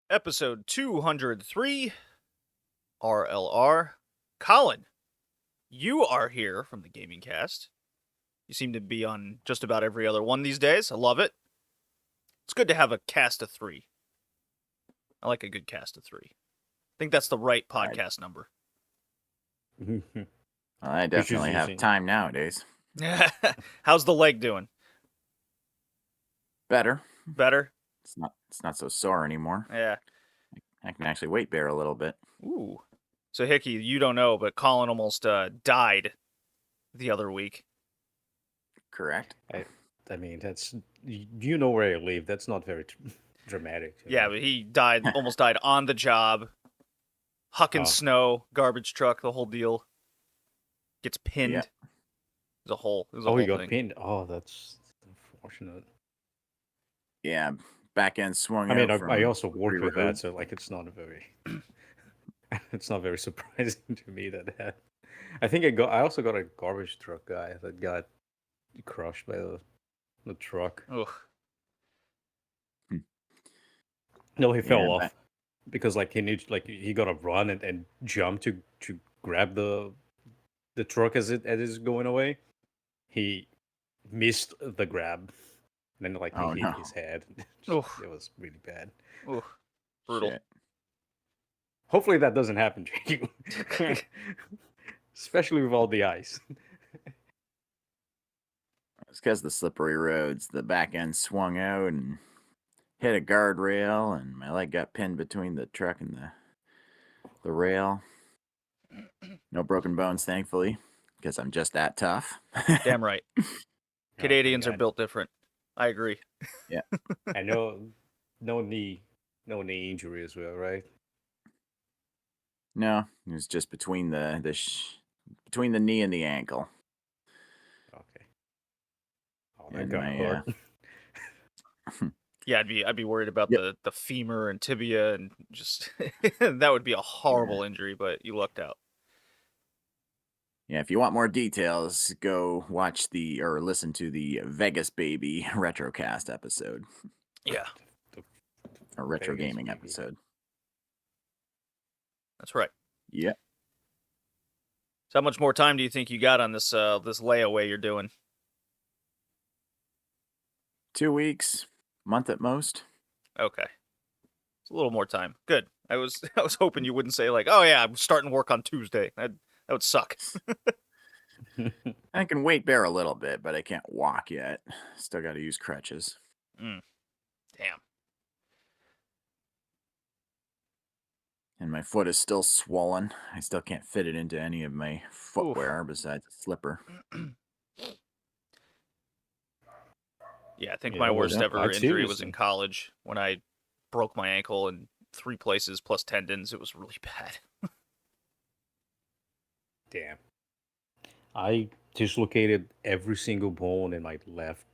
Episode 203, RLR. Colin, you are here from the Gaming Cast. You seem to be on just about every other one these days. I love it. It's good to have a cast of three. I like a good cast of three. I think that's the right podcast number. Well, I definitely have time nowadays. How's the leg doing? Better. Better? It's not so sore anymore. Yeah. I can actually weight bear a little bit. Ooh. So Hickey, you don't know, but Colin almost died the other week. Correct. I mean, that's you know where I live. That's not very dramatic. Yeah, but he almost died on the job. Hucking snow, garbage truck, the whole deal. Gets pinned. Yeah. There's a whole. He got pinned. Oh, that's unfortunate. Yeah, back end swung. I mean, I also worked with that, so like it's not very surprising to me that. I think I also got a garbage truck guy that got crushed by the truck. Ugh. No, he fell off because like he got to run and jump to grab the truck as it is going away. He missed the grab, and then he hit his head. It was really bad. Ooh. Brutal. Shit. Hopefully that doesn't happen to you, especially with all the ice. It's because the slippery roads. The back end swung out and hit a guardrail, and my leg got pinned between the truck and the rail. No broken bones, thankfully, because I'm just that tough. Damn right. Canadians are built different. I agree. Yeah. I know. No knee injury as well, right? No, it was just between the knee and the ankle. Okay. Oh, that got hurt. Yeah, I'd be worried about the femur and tibia and just that would be a horrible injury, but you lucked out. Yeah, if you want more details, go watch or listen to the Vegas Baby Retrocast episode. Yeah. Or retroGaming episode. That's right. Yeah. So how much more time do you think you got on this this layaway you're doing? 2 weeks, month at most. Okay. It's a little more time. Good. I was hoping you wouldn't say like, "Oh yeah, I'm starting work on Tuesday." That would suck. I can weight bear a little bit, but I can't walk yet. Still got to use crutches. Damn. And my foot is still swollen. I still can't fit it into any of my footwear besides a slipper. Yeah, I think my worst ever injury was in college when I broke my ankle in 3 places plus tendons. It was really bad. Damn. I dislocated every single bone in my left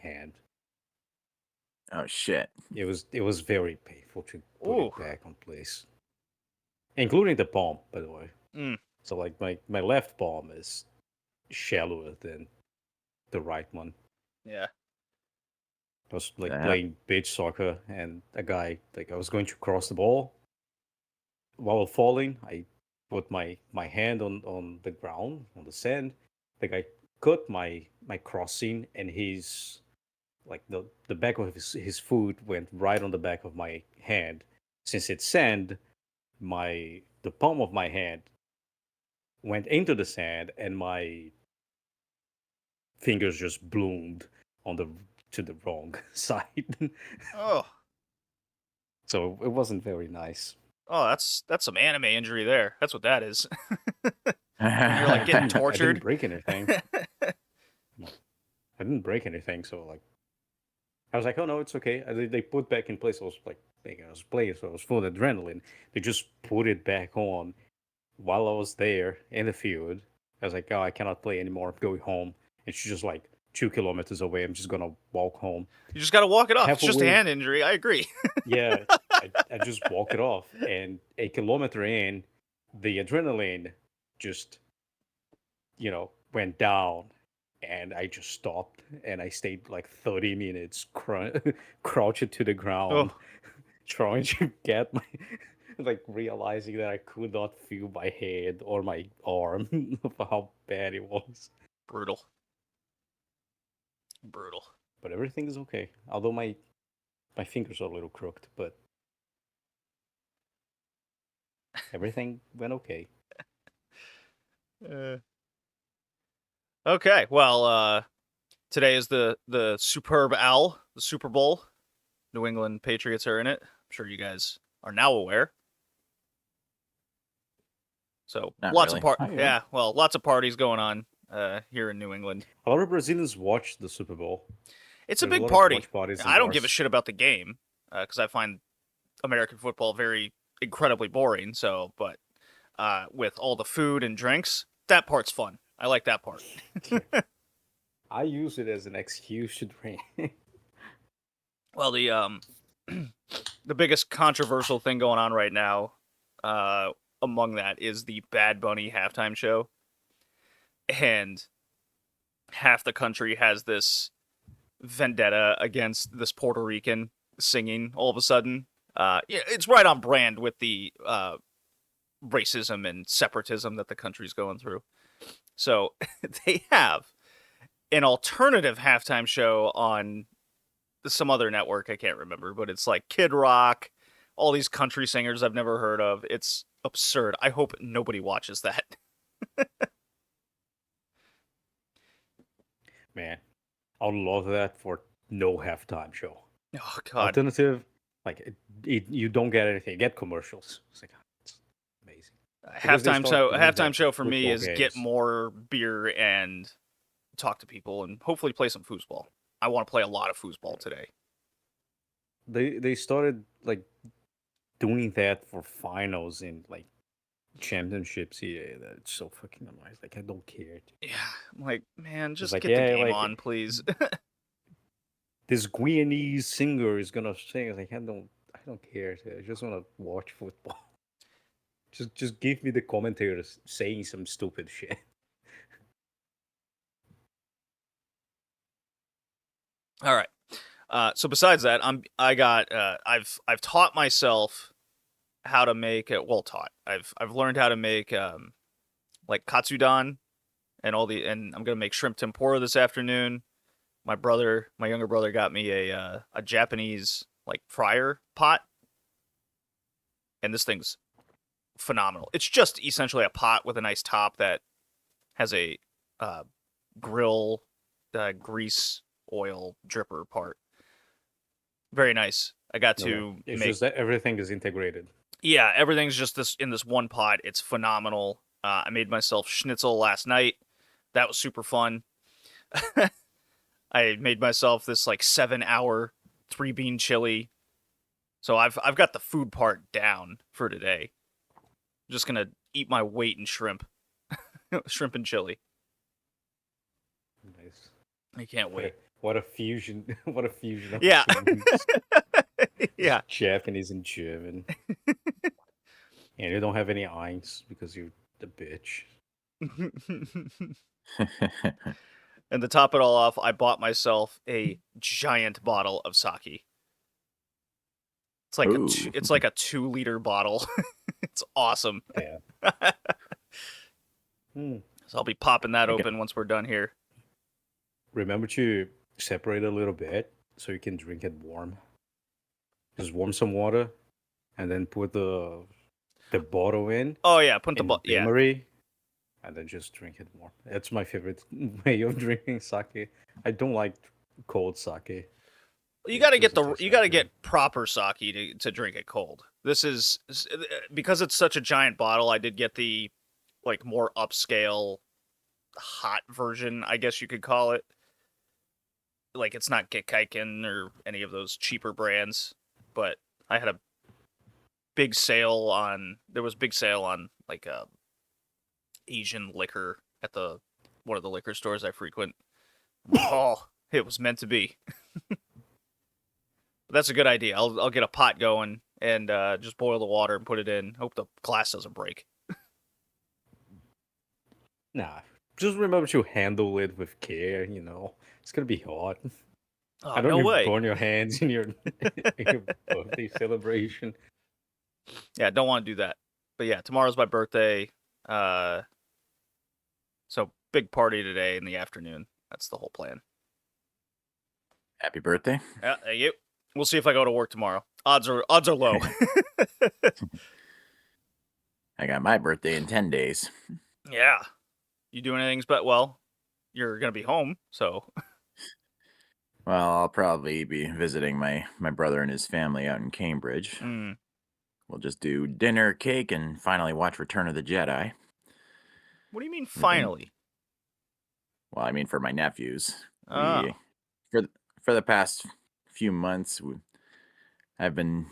hand. Oh shit! It was very painful to put it back on place, including the palm, by the way. So like my left palm is shallower than the right one. Yeah. I was playing beach soccer, and a guy I was going to cross the ball. While falling, I put my hand on the ground, on the sand. I cut my crossing, and his the back of his foot went right on the back of my hand. Since it's sand, the palm of my hand went into the sand, and my fingers just bloomed to the wrong side. Oh. So it wasn't very nice. Oh, that's some anime injury there. That's what that is. You're like getting tortured. I didn't break anything. I didn't break anything, so I was like, oh no, it's okay. They put back in place. I was playing, so I was full of adrenaline. They just put it back on while I was there in the field. I was like, oh, I cannot play anymore. I'm going home. And she's just 2 kilometers away. I'm just gonna walk home. You just gotta walk it off. It's just a hand injury. I agree. Yeah, I just walk it off, and a kilometer in, the adrenaline just, went down, and I just stopped, and I stayed 30 minutes crouched to the ground. trying to get my like realizing that I could not feel my head or my arm of how bad it was. Brutal. Brutal. But everything is okay. Although my fingers are a little crooked, but everything went okay. Okay, well, today is the superb owl, the Super Bowl. New England Patriots are in it. I'm sure you guys are now aware. So Not lots really. of Oh, yeah. yeah, well, lots of parties going on here in New England. A lot of Brazilians watch the Super Bowl. It's a There's big lot of party. watch parties and I don't give a bars. shit about the game because I find American football very incredibly boring. So, but with all the food and drinks, that part's fun. I like that part. I use it as an excuse to drink. Well, the the biggest controversial thing going on right now, among that is the Bad Bunny halftime show, and half the country has this vendetta against this Puerto Rican singing. All of a sudden, yeah, it's right on brand with the racism and separatism that the country's going through. So they have an alternative halftime show on some other network I can't remember, but it's like Kid Rock, all these country singers I've never heard of. It's absurd. I hope nobody watches that. Man, I would love that for no halftime show. Oh god. Alternative, like you don't get anything. You get commercials. It's like it's amazing. Because they Halftime start show doing halftime that show for me football is get games. more beer and talk to people and hopefully play some foosball. I want to play a lot of foosball today. They started like doing that for finals and like championships. Yeah, that's so fucking annoying. Like I don't care. Yeah, I'm like, man, just like, get the yeah, game like- on, please. This Guyanese singer is gonna sing. Like I don't care. I just want to watch football. Just give me the commentators saying some stupid shit. All right. So besides that, I've taught myself how to make it. Well, taught. I've learned how to make like katsudon and I'm gonna make shrimp tempura this afternoon. My younger brother, got me a Japanese like fryer pot, and this thing's phenomenal. It's just essentially a pot with a nice top that has a grill grease oil dripper part. Very nice. I got to It's make. just that everything is integrated. Yeah, everything's just in this one pot. It's phenomenal. I made myself schnitzel last night. That was super fun. I made myself this like 7-hour 3-bean chili. So I've got the food part down for today. I'm just gonna eat my weight in shrimp, shrimp and chili. Nice. I can't wait. What a fusion! What a fusion! Of Yeah. foods. Yeah. Japanese and German. And you don't have any eyes because you're the bitch. And to top it all off, I bought myself a giant bottle of sake. It's like Ooh. it's like a 2-liter bottle. It's awesome. Yeah. So I'll be popping that Okay. open once we're done here. Remember to separate a little bit so you can drink it warm. Just warm some water, and then put the bottle in. Oh yeah, put the in yeah. memory, and then just drink it warm. That's my favorite way of drinking sake. I don't like cold sake. You got to get doesn't taste you that got to good. get proper sake to drink it cold. This is because it's such a giant bottle. I did get the like more upscale hot version, I guess you could call it. Like it's not Gekkeiken or any of those cheaper brands, but I had a big sale on like Asian liquor at one of the liquor stores I frequent. Oh, it was meant to be. That's a good idea. I'll get a pot going and just boil the water and put it in. Hope the glass doesn't break. Nah, just remember to handle it with care. It's gonna be hot. Oh, I don't no you way. burn your hands in your, in your birthday celebration. Yeah, don't want to do that. But yeah, tomorrow's my birthday. So big party today in the afternoon. That's the whole plan. Happy birthday. Yeah, thank you. We'll see if I go to work tomorrow. Odds are low. I got my birthday in 10 days. Yeah. You doing anything but well, you're gonna be home, so Well, I'll probably be visiting my brother and his family out in Cambridge. We'll just do dinner, cake, and finally watch Return of the Jedi. What do you mean We've been- finally? Well, I mean for my nephews. Oh. For the past few months, I've been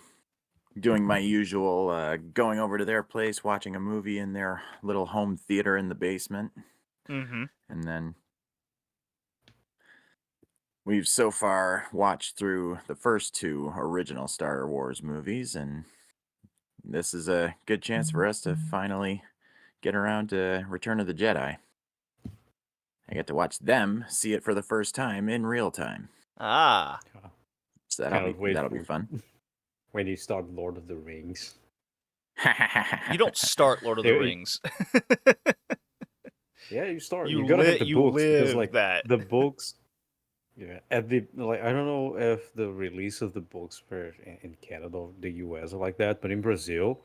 doing my usual going over to their place, watching a movie in their little home theater in the basement. Mm-hmm. And then we've so far watched through the first 2 original Star Wars movies, and this is a good chance for us to finally get around to Return of the Jedi. I get to watch them see it for the first time in real time. Ah. So that'll be fun. When you start Lord of the Rings. You don't start Lord of the Rings. Yeah, you start. You You gotta have the books because, live like, that. the books. Yeah, at the I don't know if the release of the books were in Canada or the US or like that, but in Brazil,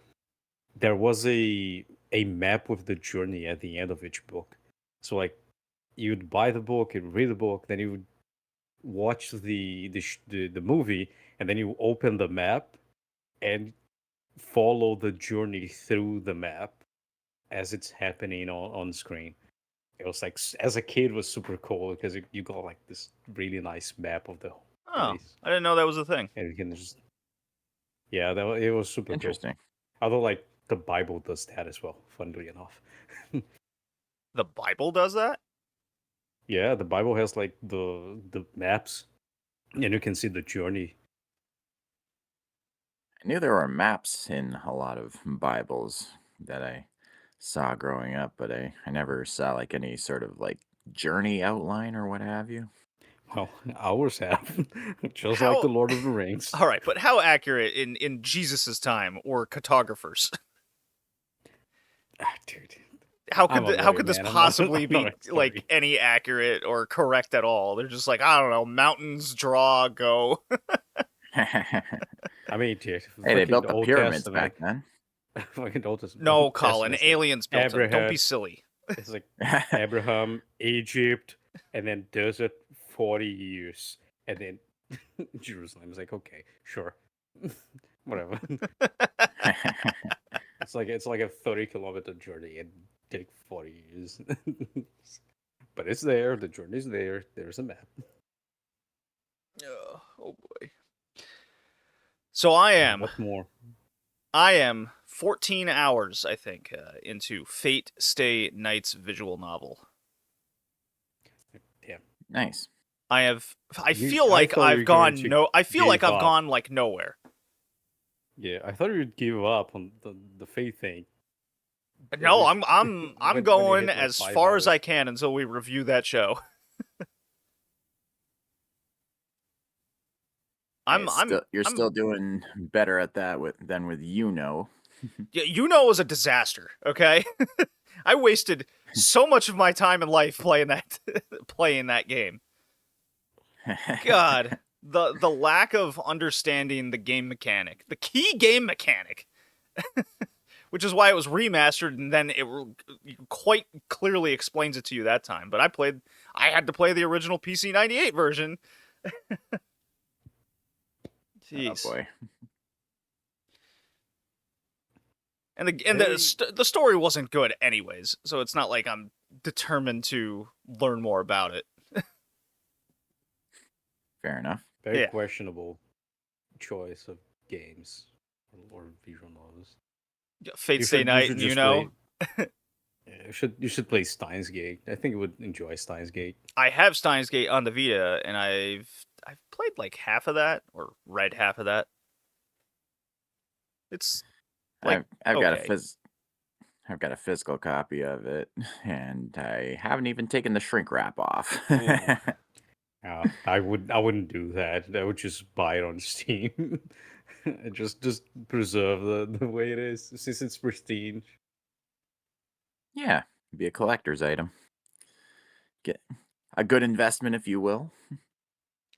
there was a map with the journey at the end of each book. So like, you'd buy the book, you'd read the book, then you would watch the movie, and then you open the map and follow the journey through the map as it's happening on screen. It was like, as a kid, was super cool because you got like this really nice map of the whole place. I didn't know that was a thing. And you can just, yeah, it was super Interesting. Cool. Although, like, the Bible does that as well, funnily enough. The Bible does that? Yeah, the Bible has like the maps, and you can see the journey. I knew there were maps in a lot of Bibles that I saw growing up, but I never saw like any sort of like journey outline or what have you. Well, ours have, just like the Lord of the Rings. All right, but how accurate in Jesus's time or cartographers? Dude, how could this possibly be like any any accurate or correct at all? They're just like, I don't know, mountains, draw, go. I mean, dude, hey, they built the pyramids back then. Fucking Old Testament. No, Colin, aliens built them. Don't be silly. It's like Abraham, Egypt, and then desert 40 years, and then Jerusalem. It's like, okay, sure, whatever. It's like a 30-kilometer journey and take 40 years. But it's there. The journey's there. There's a map. Oh boy. So I am. What more? I am 14 hours, I think, into Fate Stay Night's visual novel. Yeah. Nice. I feel like I've gone like nowhere. Yeah, I thought you'd give up on the Fate thing. No, I'm going as far as I can until we review that show. You're still doing better at that than with Yuno. Yeah, Yuno was a disaster. Okay, I wasted so much of my time in life playing that game. God, the lack of understanding the game mechanic, the key game mechanic, which is why it was remastered, and then it quite clearly explains it to you that time. But I had to play the original PC 98 version. Jeez. Oh boy. And the story wasn't good anyways, so it's not like I'm determined to learn more about it. Fair enough. Very questionable choice of games or visual novels. Fate Stay Night, and Yuno. You should play Steins Gate. I think you would enjoy Steins Gate. I have Steins Gate on the Vita, and I've played like half of that or read half of that. It's like I've got a physical copy of it, and I haven't even taken the shrink wrap off. I I wouldn't do that. I would just buy it on Steam. And just preserve the way it is since it's pristine. Yeah, be a collector's item. Get a good investment, if you will.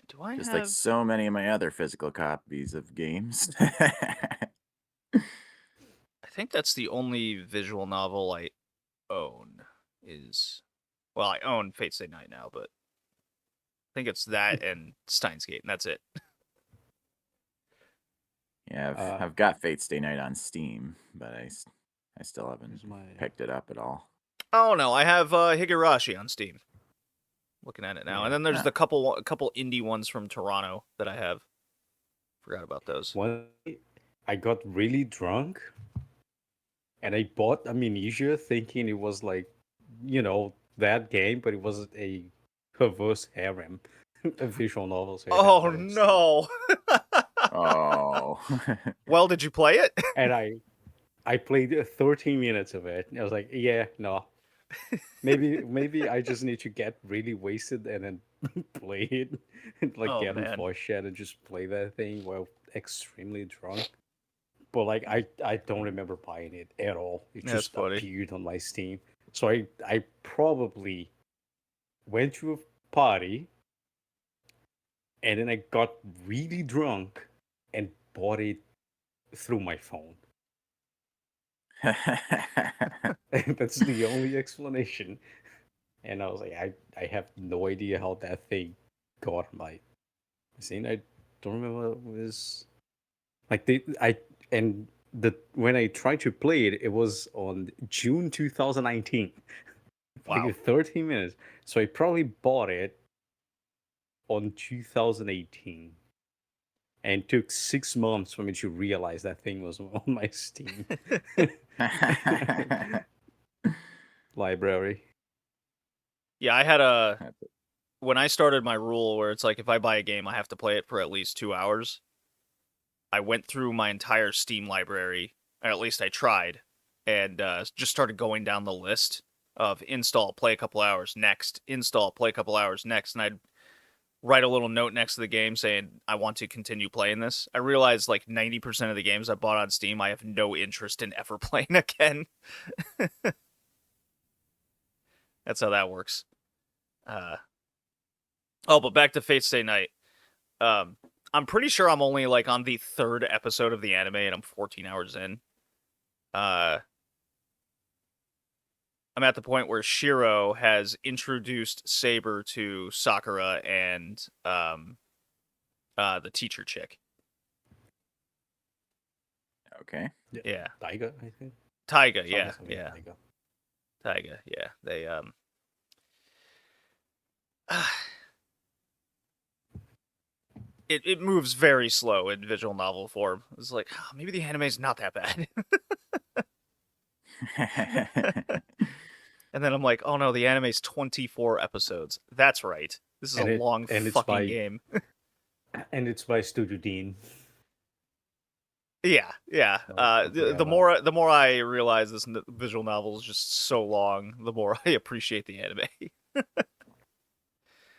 Do I Just have? like so many of my other physical copies of games. I think that's the only visual novel I own. Well, I own Fate Stay Night now, but I think it's that and Steins Gate, and that's it. Yeah, I've got Fate Stay Night on Steam, but I still haven't picked it up at all. Oh no, I have Higurashi on Steam. Looking at it now, and then there's Yeah. the couple indie ones from Toronto that I have. Forgot about those. One, I got really drunk, and I bought Amnesia thinking it was like, that game, but it was a perverse harem, a visual novel. So Oh no! Oh. Well, did you play it? And I played 13 minutes of it. And I was like, yeah, no. Maybe I just need to get really wasted and then play it, and like Oh, get on man. voice chat and just play that thing while extremely drunk. But like I don't remember buying it at all. It That's just funny. appeared on my Steam. So I probably went to a party and then I got really drunk and bought it through my phone. That's the only explanation. And I was like, I have no idea how that thing got on my scene. I don't remember what it was like when I tried to play it, it was on June 2019. Wow. Like 13 minutes. So I probably bought it on 2018. And it took 6 months for me to realize that thing was on my Steam library. Yeah, I had when I started my rule where it's like if I buy a game, I have to play it for at least 2 hours. I went through my entire Steam library, or at least I tried, and just started going down the list of install, play a couple hours, next, install, play a couple hours, next, and I'd write a little note next to the game saying I want to continue playing this. I realized like 90% of the games I bought on Steam, I have no interest in ever playing again. That's how that works. But back to Fate Stay Night. I'm pretty sure I'm only like on the 3rd episode of the anime, and I'm 14 hours in. I'm at the point where Shiro has introduced Saber to Sakura and the teacher chick. Okay. Yeah. Taiga, I think. Taiga, yeah. Taiga, yeah. They It moves very slow in visual novel form. It's like, maybe the anime's not that bad. And then I'm like, oh no, the anime's 24 episods. That's right. This is a long fucking game. And it's by Studio Dean. Yeah. The more I realize this visual novel is just so long, the more I appreciate the anime.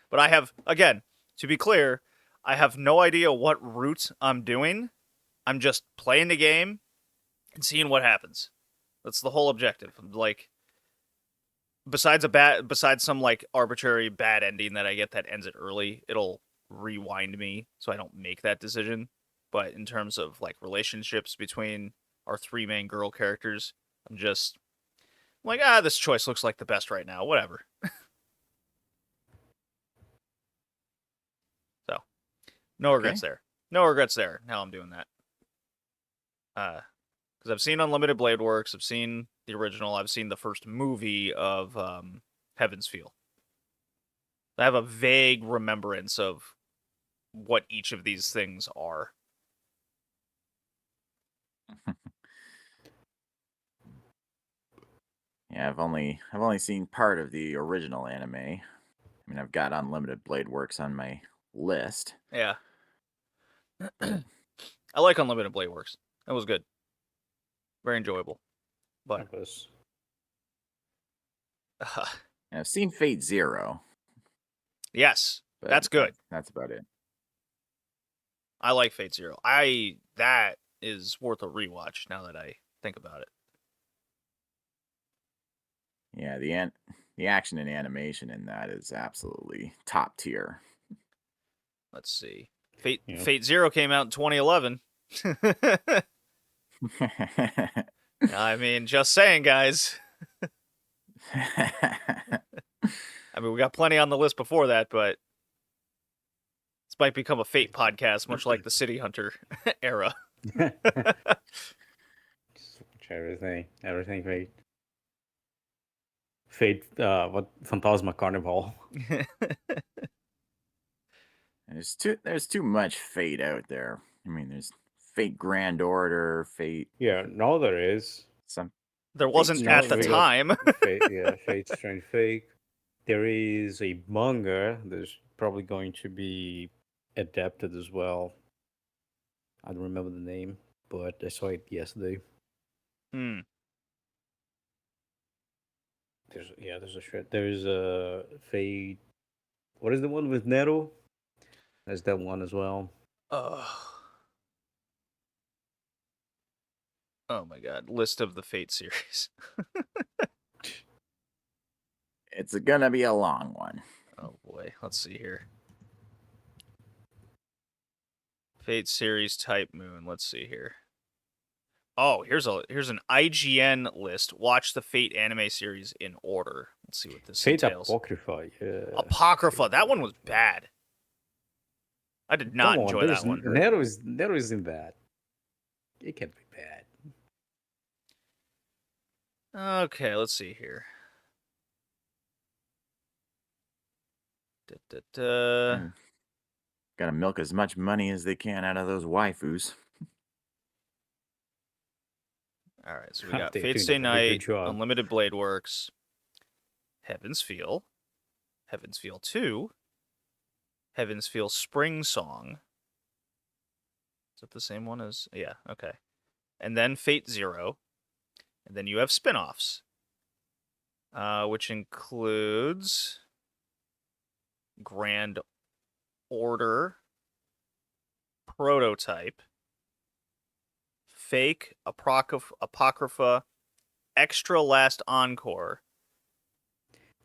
But I have, again, to be clear, I have no idea what route I'm doing. I'm just playing the game and seeing what happens. That's the whole objective. Like, besides some like arbitrary bad ending that I get that ends it early, it'll rewind me so I don't make that decision. But in terms of like relationships between our 3 main girl characters, I'm just like, this choice looks like the best right now. Whatever. So, no regrets there. No regrets there. How I'm doing that. Because I've seen Unlimited Blade Works, I've seen the original, I've seen the first movie of Heaven's Feel. I have a vague remembrance of what each of these things are. Yeah, I've only seen part of the original anime. I mean, I've got Unlimited Blade Works on my list. Yeah. I like Unlimited Blade Works. That was good. Very enjoyable. But I've seen Fate Zero. Yes. But That's good. That's about it. I like Fate Zero. That is worth a rewatch now that I think about it. Yeah, the action and animation in that is absolutely top tier. Let's see. Fate Yeah. Fate Zero came out in 2011. I mean, just saying, guys. I mean, we got plenty on the list before that, but this might become a Fate podcast, much like the City Hunter era. Just watch everything Fate. Fate, what Phantasma Carnival. There's too much Fate out there. I mean, there's Fate Grand Order, Fate. Yeah, no, there is. Some There wasn't Strange at the we Fate. got time. Fate Strange Fate. There is a manga. There's probably going to be adapted as well. I don't remember the name, but I saw it yesterday. Hmm. There's a Fate. What is the one with Nero? There's that one as well. Oh my god. List of the Fate series. It's gonna be a long one. Oh boy. Let's see here. Fate series type moon. Let's see here. Oh, here's an IGN list. Watch the Fate anime series in order. Let's see what this Fate entails. Apocrypha. Yeah. Apocrypha. That one was bad. I did not Come on, enjoy that one. Nero isn't bad. It can't be bad. Okay, let's see here. Gotta milk as much money as they can out of those waifus. All right, so we got They're Fate doing Stay a very good Night, job. Unlimited Blade Works, Heaven's Feel 2, Heaven's Feel Spring Song. Is that the same one as? Yeah, okay. And then Fate Zero. And then you have spin-offs, which includes Grand Order, Prototype, Fake, Apocrypha, Extra Last Encore.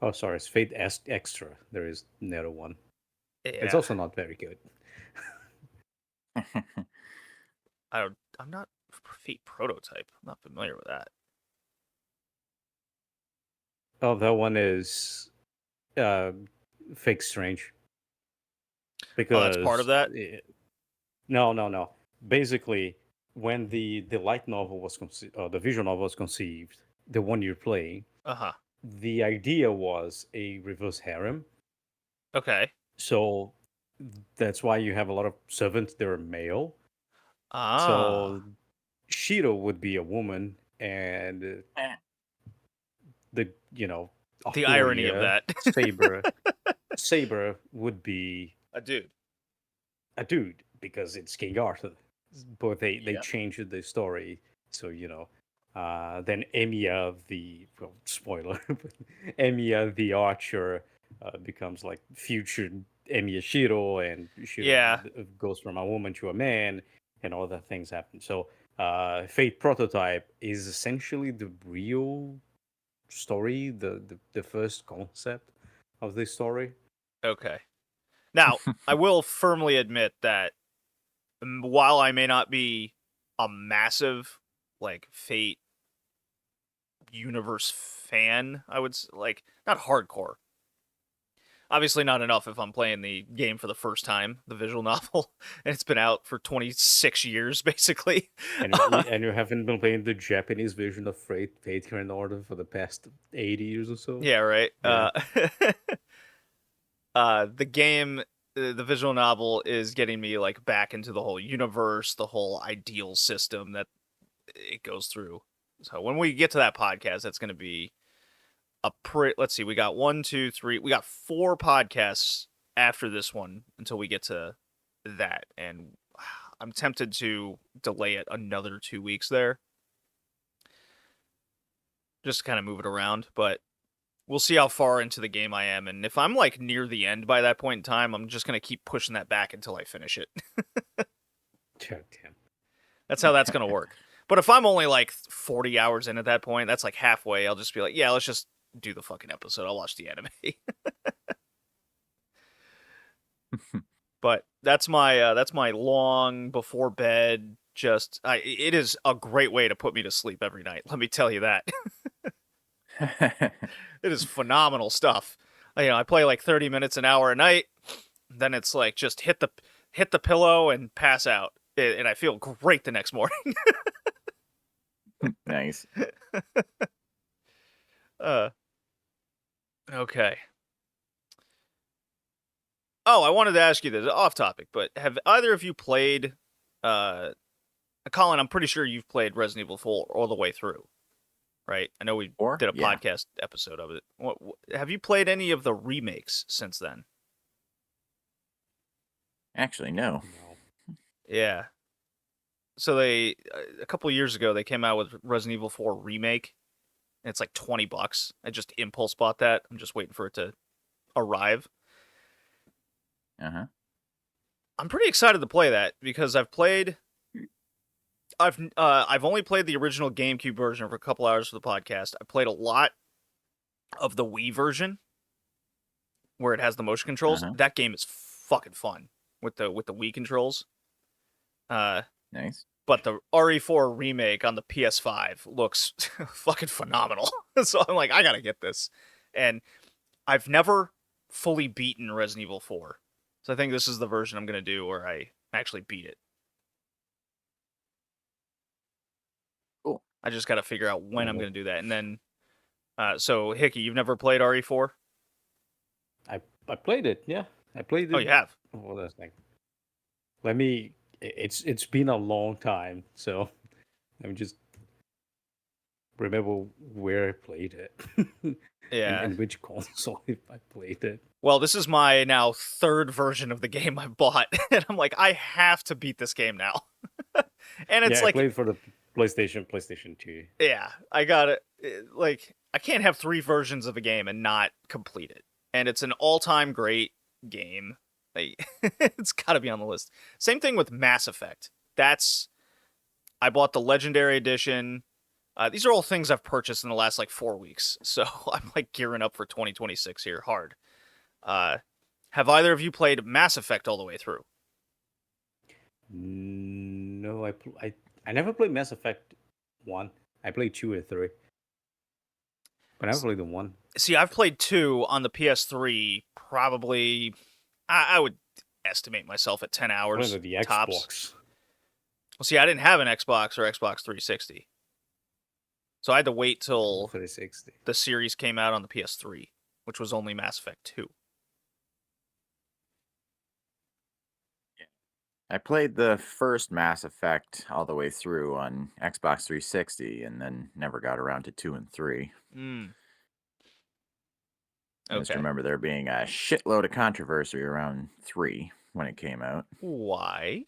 Oh, sorry, it's Fate Extra. There is Nero one. Yeah. It's also not very good. I'm not Fate Prototype. I'm not familiar with that. Oh, that one is Fake Strange. Because Oh, that's part of that? No. Basically, when the light novel was the visual novel was conceived, the one you're playing, the idea was a reverse harem. Okay. So that's why you have a lot of servants that are male. Ah. So Shiro would be a woman, and the irony of that. Saber would be a dude. A dude, because it's King Arthur. But they changed the story, so then Emiya spoiler, Emiya the archer becomes like future Emiya Shiro, and Shiro goes from a woman to a man, and all that things happen. So Fate Prototype is essentially the real story, the first concept of this story. Okay. Now, I will firmly admit that while I may not be a massive Fate universe fan, I would not hardcore. Obviously not enough if I'm playing the game for the first time, the visual novel, and it's been out for 26 years, basically. And you haven't been playing the Japanese version of Fate Grand Order for the past 80 years or so? Yeah, right. Yeah. The game, the visual novel is getting me back into the whole universe, the whole ideal system that it goes through. So when we get to that podcast, that's going to be let's see, we got 1, 2, 3, we got 4 podcasts after this one until we get to that, and I'm tempted to delay it another 2 weeks there, just to kind of move it around. But we'll see how far into the game I am, and if I'm like near the end by that point in time, I'm just gonna keep pushing that back until I finish it. God damn. That's how that's gonna work. But if I'm only like 40 hours in at that point, that's like halfway. I'll just be like, yeah, let's just do the fucking episode. I'll watch the anime. But that's my long before bed. It is a great way to put me to sleep every night. Let me tell you that. It is phenomenal stuff. I play like 30 minutes an hour a night. Then it's like just hit the pillow and pass out, and I feel great the next morning. Nice. Okay. Oh, I wanted to ask you this off topic, but have either of you played Colin, I'm pretty sure you've played Resident Evil 4 all the way through, right? I know we Four? did a Yeah. podcast episode of it. Have you played any of the remakes since then? Actually, no. No. Yeah. So a couple years ago, they came out with Resident Evil 4 Remake. And it's like $20. I just impulse bought that. I'm just waiting for it to arrive. Uh-huh. I'm pretty excited to play that because I've only played the original GameCube version for a couple hours for the podcast. I played a lot of the Wii version where it has the motion controls. Uh-huh. That game is fucking fun with the Wii controls. Nice. But the RE4 remake on the PS5 looks fucking phenomenal. So I'm like, I gotta get this. And I've never fully beaten Resident Evil 4. So I think this is the version I'm gonna do where I actually beat it. Cool. I just gotta figure out when I'm Cool. gonna do that. And then, so Hickey, you've never played RE4? I played it. Yeah, I played it. Oh, you have? Well, that's like. Let me. It's been a long time, so let me just remember where I played it. Yeah. And which console if I played it. Well, this is my now third version of the game I bought, and I'm like, I have to beat this game now. And it's I like, played for the PlayStation 2. yeah, I got it. Like, I can't have 3 versions of a game and not complete it. And it's an all-time great game. Like, it's got to be on the list. Same thing with Mass Effect. I bought the Legendary Edition. These are all things I've purchased in the last like 4 weeks. So I'm like gearing up for 2026 here hard. Have either of you played Mass Effect all the way through? No, I never played Mass Effect 1. I played 2 and 3. But I never played the 1. See, I've played 2 on the PS3 probably, I would estimate myself at 10 hours Or the tops. Xbox. Well, see, I didn't have an Xbox or Xbox 360. So I had to wait till 360. the series came out on the PS3, which was only Mass Effect 2. I played the first Mass Effect all the way through on Xbox 360 and then never got around to 2 and 3. I just Okay. remember there being a shitload of controversy around 3 when it came out. Why?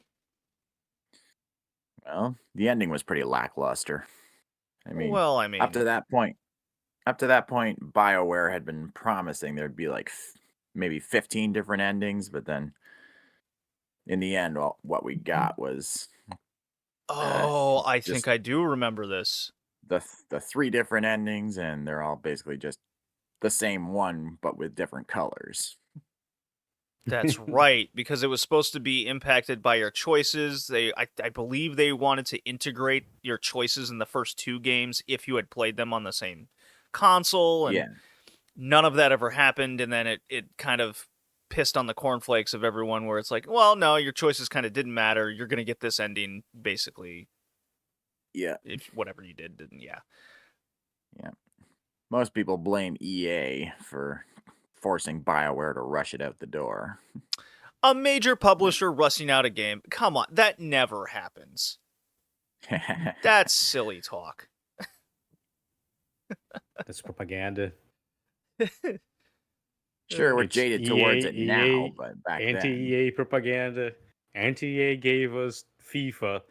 Well, the ending was pretty lackluster. I mean, Well, I mean, up to that point, BioWare had been promising there'd be like maybe 15 different endings, but then in the end, what we got was oh, I just think I do remember this. the 3 different endings, and they're all basically just the same one, but with different colors. That's right, because it was supposed to be impacted by your choices. I believe they wanted to integrate your choices in the first 2 games if you had played them on the same console, and Yeah. none of that ever happened, and then it kind of pissed on the cornflakes of everyone where it's like, well, no, your choices kind of didn't matter. You're going to get this ending, basically. Yeah. If whatever you didn't, yeah. Yeah. Most people blame EA for forcing BioWare to rush it out the door. A major publisher rushing out a game. Come on, that never happens. That's silly talk. That's propaganda. Sure, we're It's jaded towards it now, but back then. Anti-EA propaganda. Anti-EA gave us FIFA.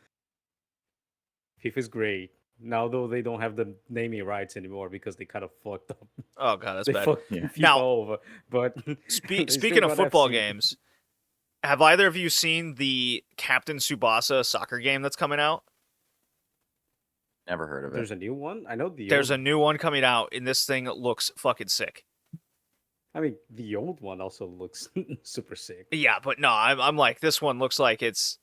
FIFA's great. Now, though, they don't have the naming rights anymore because they kind of fucked up. Oh god, that's They bad. fucked Yeah. FIFA Now, over. But they still speaking of got football FC. games, have either of you seen the Captain Tsubasa soccer game that's coming out? Never heard of it. There's a new one. I know the There's a old. new one coming out, and this thing looks fucking sick. I mean, the old one also looks super sick. Yeah, but no, I'm like, this one looks like it's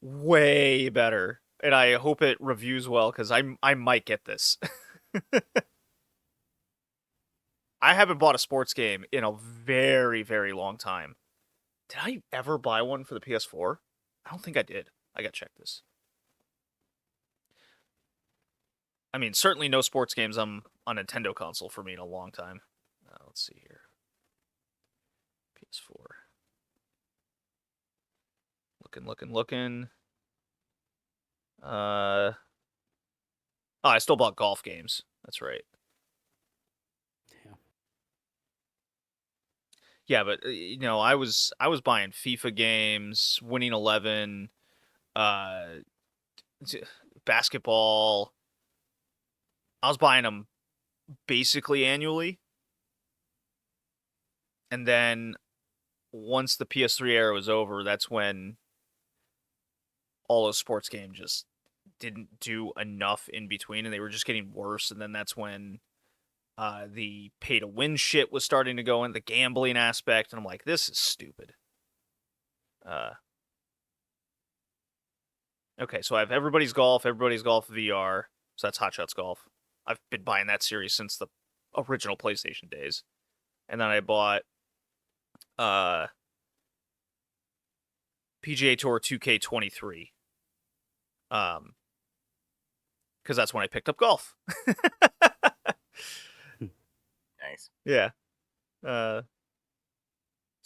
way better, and I hope it reviews well because I might get this. I haven't bought a sports game in a very, very long time. Did I ever buy one for the PS4? I don't think I did. I gotta check this. I mean, certainly no sports games on Nintendo console for me in a long time. Let's see here. PS4. Looking. Oh, I still bought golf games. That's right. Yeah. Yeah, but I was buying FIFA games, Winning 11, basketball. I was buying them basically annually. And then once the PS3 era was over, that's when all those sports games just didn't do enough in between, and they were just getting worse. And then that's when the pay-to-win shit was starting to go in, the gambling aspect, and I'm like, this is stupid. Okay, so I have Everybody's Golf VR, so that's Hot Shots Golf. I've been buying that series since the original PlayStation days. And then I bought PGA Tour 2K23. Because that's when I picked up golf. Nice. Yeah. So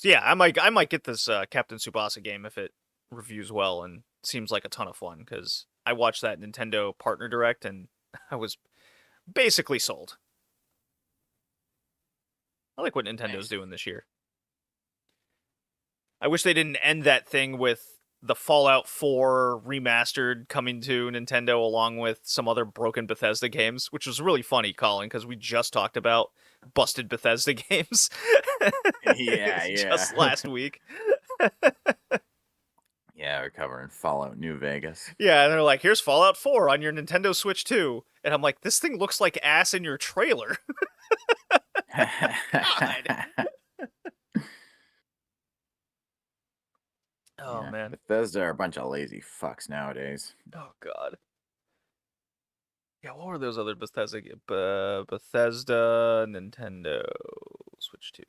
yeah, I might get this Captain Tsubasa game if it reviews well and seems like a ton of fun, because I watched that Nintendo Partner Direct and I was basically sold. I like what Nintendo's doing this year. I wish they didn't end that thing with the Fallout 4 remastered coming to Nintendo along with some other broken Bethesda games, which was really funny, Colin, because we just talked about busted Bethesda games. Yeah. Just last week. Yeah, we're covering Fallout New Vegas. Yeah, and they're like, here's Fallout 4 on your Nintendo Switch 2. And I'm like, this thing looks like ass in your trailer. God. Oh, Yeah, man. Bethesda are a bunch of lazy fucks nowadays. Oh, God. Yeah, what were those other Bethesda? Bethesda, Nintendo, Switch 2.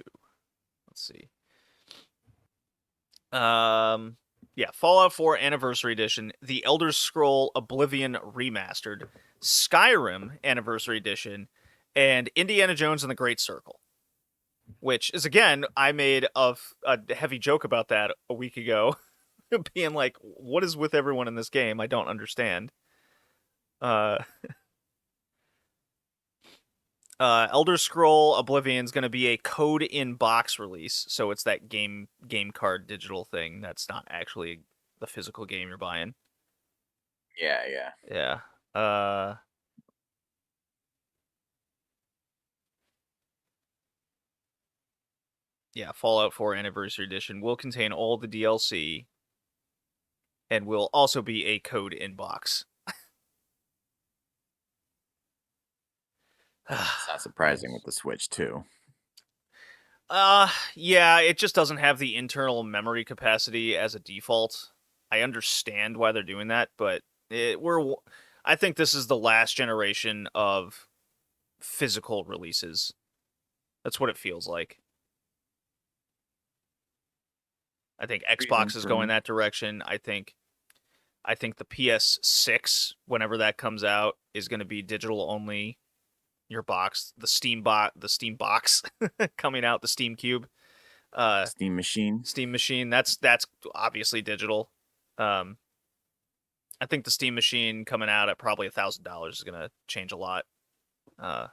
Let's see. Yeah, Fallout 4 Anniversary Edition, The Elder Scroll Oblivion Remastered, Skyrim Anniversary Edition, and Indiana Jones and the Great Circle. Which is, again, I made a heavy joke about that a week ago, being like, what is with everyone in this game? I don't understand. Elder Scroll Oblivion's going to be a code in box release, so it's that game card digital thing that's not actually the physical game you're buying. Yeah. Yeah. Yeah, Fallout 4 Anniversary Edition will contain all the DLC and will also be a code in box. It's not surprising with the Switch too. Yeah, it just doesn't have the internal memory capacity as a default. I understand why they're doing that, but I think this is the last generation of physical releases. That's what it feels like. I think Xbox is going that direction. I think the PS6, whenever that comes out, is going to be digital only. Your box, the Steam box coming out, the Steam Cube, Steam Machine. That's obviously digital. I think the Steam Machine coming out at probably $1,000 is gonna change a lot. I've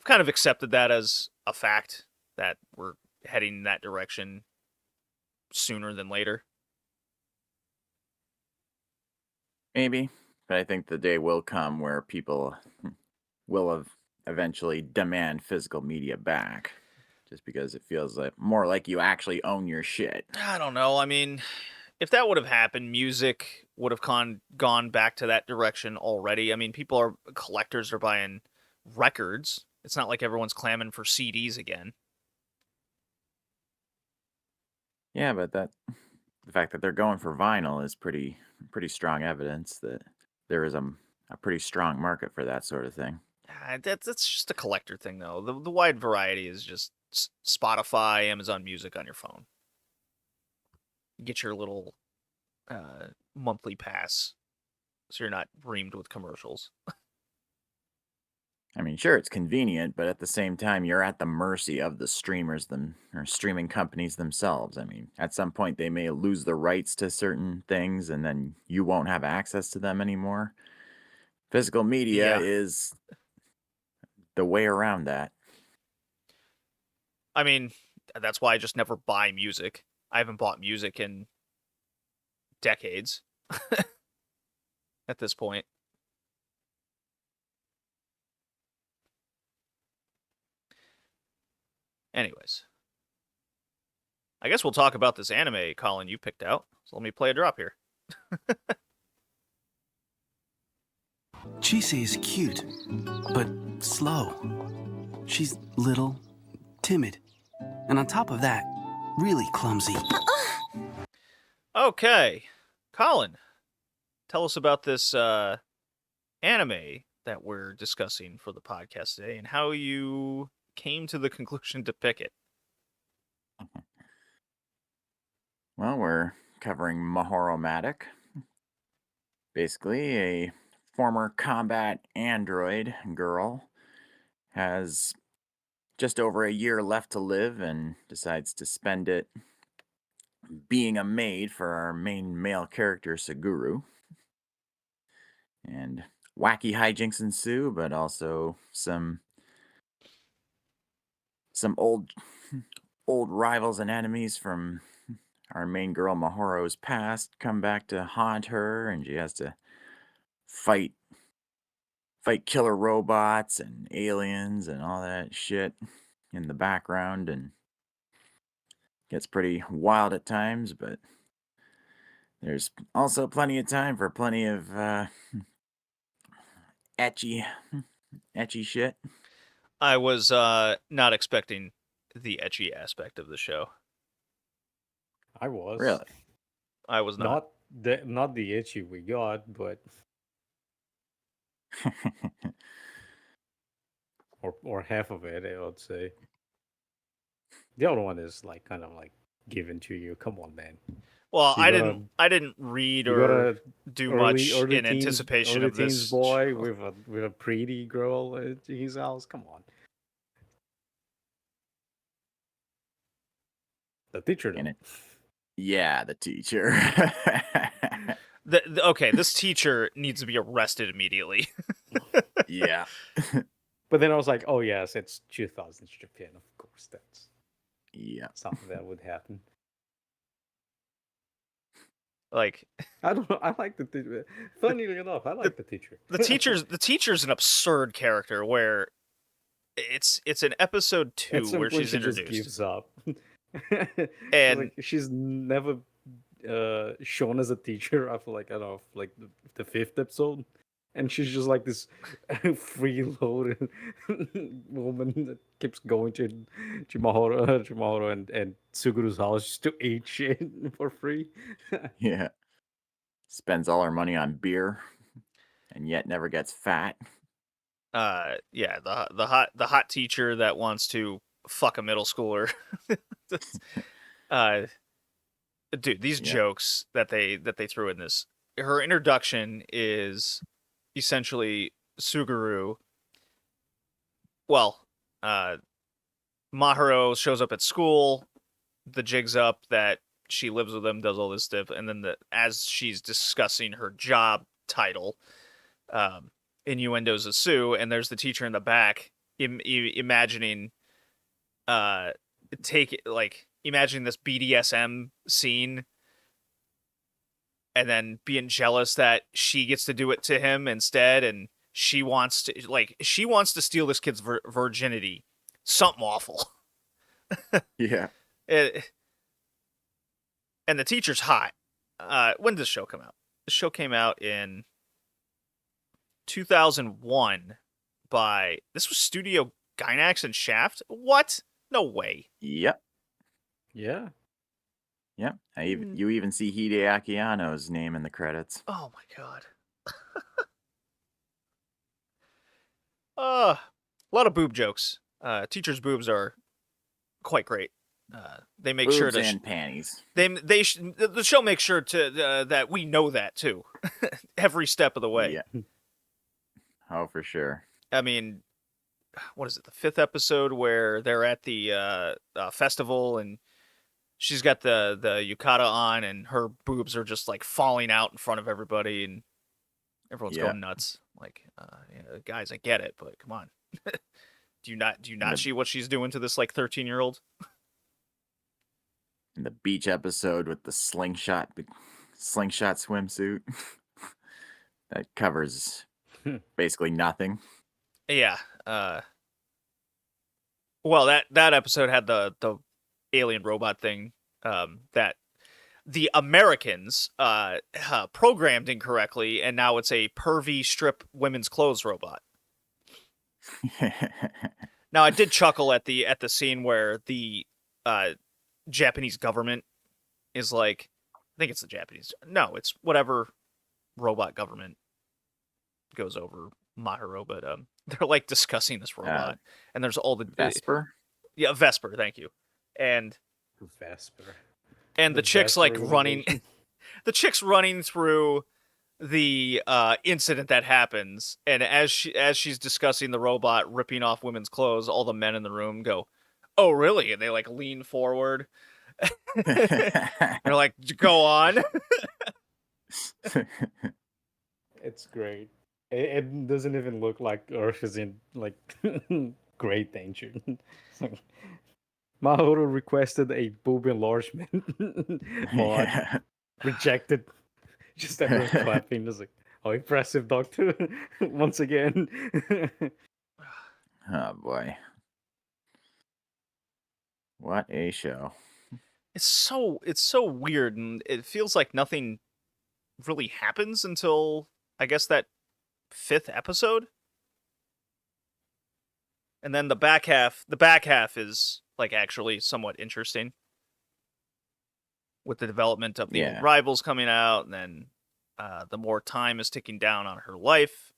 kind of accepted that as a fact that we're heading in that direction sooner than later. Maybe. But I think the day will come where people will have eventually demand physical media back, just because it feels like more like you actually own your shit. I don't know. I mean, if that would have happened, music would have gone back to that direction already. I mean, collectors are buying records. It's not like everyone's clamming for CDs again. Yeah, but the fact that they're going for vinyl is pretty strong evidence that there is a pretty strong market for that sort of thing. That's just a collector thing, though. The wide variety is just Spotify, Amazon Music on your phone. You get your little monthly pass, so you're not reamed with commercials. I mean, sure, it's convenient, but at the same time, you're at the mercy of the streamers or streaming companies themselves. I mean, at some point, they may lose the rights to certain things, and then you won't have access to them anymore. Physical media Yeah. is the way around that. I mean, that's why I just never buy music. I haven't bought music in decades at this point. Anyways, I guess we'll talk about this anime, Colin, you picked out. So let me play a drop here. Chise is cute, but slow. She's little, timid, and on top of that, really clumsy. Okay, Colin, tell us about this anime that we're discussing for the podcast today and how you came to the conclusion to pick it. Well, we're covering Mahoromatic. Basically, a former combat android girl has just over a year left to live and decides to spend it being a maid for our main male character, Suguru. And wacky hijinks ensue, but also some old rivals and enemies from our main girl Mahoro's past come back to haunt her, and she has to fight killer robots and aliens and all that shit in the background, and gets pretty wild at times, but there's also plenty of time for plenty of etchy shit. I was not expecting the ecchi aspect of the show. I was Really? I was not. not the itchy we got, but or half of it, I would say. The other one is like kind of like given to you. Come on, man. Well, You I didn't read You or got a do early much in teens, anticipation early of teens this boy show. with a pretty girl at his house. Come on. The teacher, though. Yeah, the teacher. Okay, this teacher needs to be arrested immediately. Yeah. But then I was like, oh yes, it's 2000s Japan. Of course, that's something that would happen. Like, I don't know. I like the teacher. Funnily enough, I like the teacher. the teacher's an absurd character where it's in episode 2 where she's introduced. Just gives up. And she's never shown as a teacher after like, I don't know, like the 5th episode, and she's just like this freeloaded woman that keeps going to Mahoro and Suguru's house just to eat shit for free. Yeah. Spends all her money on beer and yet never gets fat. Yeah, the hot teacher that wants to fuck a middle schooler. Dude, these jokes that they threw in this. Her introduction is essentially Suguru. Well, Mahoro shows up at school. The jig's up that she lives with him, does all this stuff, and then as she's discussing her job title, innuendos ensue, and there's the teacher in the back imagining imagining this BDSM scene and then being jealous that she gets to do it to him instead, and she wants to steal this kid's virginity. Something awful. Yeah. And the teacher's hot. When did this show come out? This show came out in 2001 this was Studio Gainax and Shaft? What? No way. Yep. Yeah. Yep. You even see Hideaki Anno's name in the credits. Oh my god. A lot of boob jokes. Teachers' boobs are quite great. They make sure Boobs to and panties. the show makes sure to that we know that too, every step of the way. Yeah. Oh, for sure. I mean, what is it? The 5th episode where they're at the festival and she's got the yukata on and her boobs are just like falling out in front of everybody and everyone's going nuts. Like, guys, I get it, but come on. Do you not see what she's doing to this like 13-year-old? In the beach episode with the slingshot swimsuit that covers basically nothing. Yeah. Well, that episode had the alien robot thing that the Americans programmed incorrectly, and now it's a pervy strip women's clothes robot. Now, I did chuckle at the scene where the Japanese government is like, I think it's the Japanese. No, it's whatever robot government goes over Mahoro, but they're like discussing this robot, and there's all the Vesper. Yeah, Vesper. Thank you, and Vesper. And the chick's like running, the chick's running through the incident that happens, and as she's discussing the robot ripping off women's clothes, all the men in the room go, "Oh, really?" And they like lean forward. They're like, "Go on." It's great. It doesn't even look like Earth is in like great danger. Mahoro requested a boob enlargement mod. Rejected. Just everyone clapping. It's like, oh, impressive, Doctor. Once again. Oh boy. What a show. It's so weird, and it feels like nothing really happens until I guess that 5th episode. And then the back half is like actually somewhat interesting with the development of the old rivals coming out, and then the more time is ticking down on her life.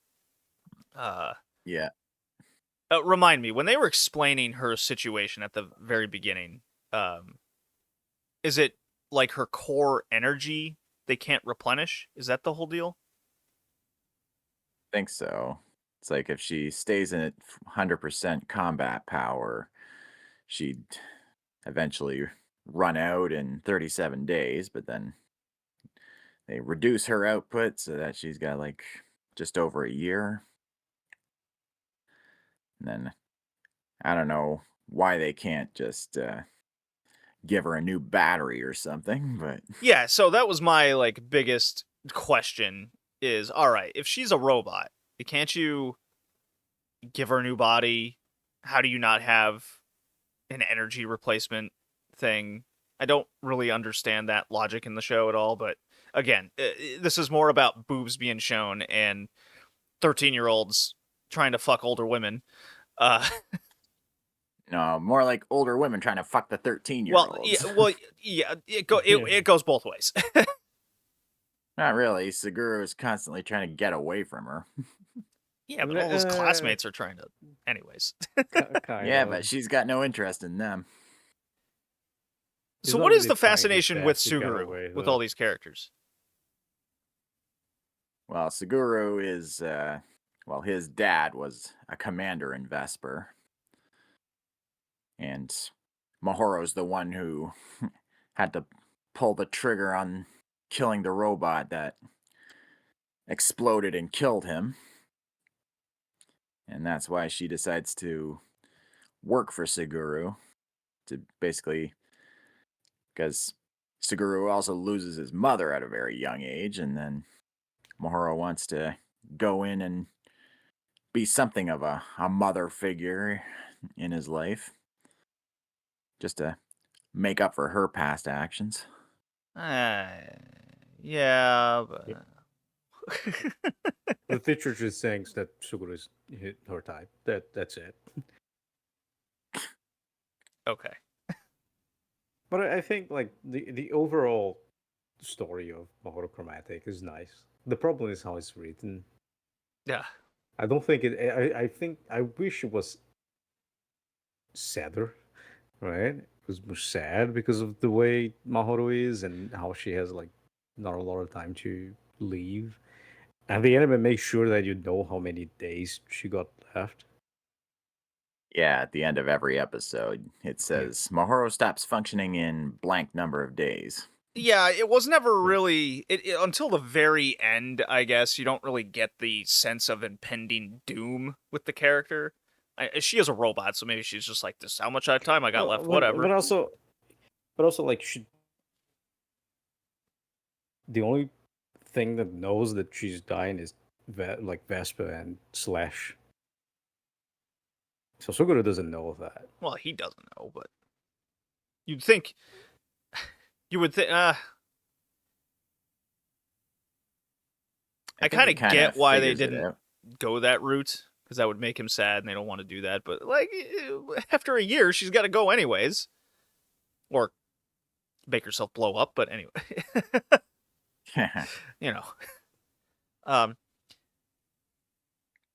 Remind me, when they were explaining her situation at the very beginning, is it like her core energy they can't replenish? Is that the whole deal? I think so. It's like if she stays in 100% combat power, she'd eventually run out in 37 days, but then they reduce her output so that she's got like just over a year. And then I don't know why they can't just give her a new battery or something, but yeah, so that was my like biggest question is, all right, if she's a robot, can't you give her a new body? How do you not have an energy replacement thing? I don't really understand that logic in the show at all, but again, this is more about boobs being shown and 13-year-olds trying to fuck older women. No, more like older women trying to fuck the 13-year-olds. It goes both ways. Not really. Seguro is constantly trying to get away from her. Yeah, but all those classmates are trying to... Anyways. Yeah, but she's got no interest in them. So what is the fascination with Suguru, with all these characters? Well, Suguru is... his dad was a commander in Vesper. And Mahoro's the one who had to pull the trigger on killing the robot that exploded and killed him. And that's why she decides to work for Suguru, to basically, because Suguru also loses his mother at a very young age, and then Mahoro wants to go in and be something of a mother figure in his life, just to make up for her past actions. Yeah, but... The teacher just thinks that Suguru is her type. That's it. Okay. But I think like the overall story of Mahoromatic is nice. The problem is how it's written. Yeah. I don't think it. I wish it was sadder, right? It was more sad because of the way Mahoro is and how she has like not a lot of time to leave. And the anime makes sure that you know how many days she got left. Yeah, at the end of every episode, it says Mahoro stops functioning in blank number of days. Yeah, it was never really until the very end, I guess. You don't really get the sense of impending doom with the character. She is a robot, so maybe she's just like, "This is how much time I got left." Whatever. But also, like the only thing that knows that she's dying is like Vespa and Slash. So Suguru doesn't know that. Well, he doesn't know, but you'd think. You would think. I kind of get why they didn't go that route, because that would make him sad, and they don't want to do that. But like, after a year, she's got to go anyways, or make herself blow up. But anyway, you know.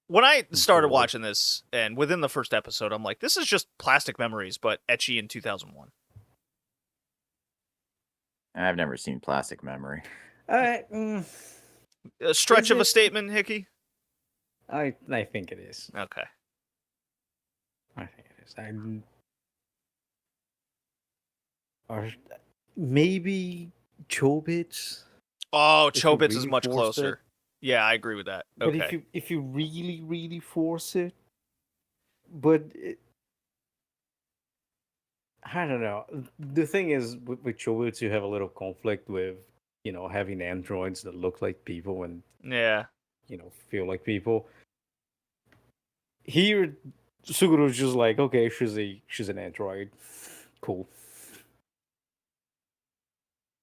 When I started watching this, and within the first episode, I'm like, this is just Plastic Memories, but ecchi in 2001. I've never seen Plastic Memory. A stretch of a statement, Hickey? I think it is. Okay. I think it is. Or maybe Chobits. Oh, Chobits is much closer. Yeah, I agree with that. Okay. But if you really, really force it, but I don't know. The thing is, with Chobits, you have a little conflict with, having androids that look like people and feel like people. Here, Suguru's just like, okay, she's an android, cool.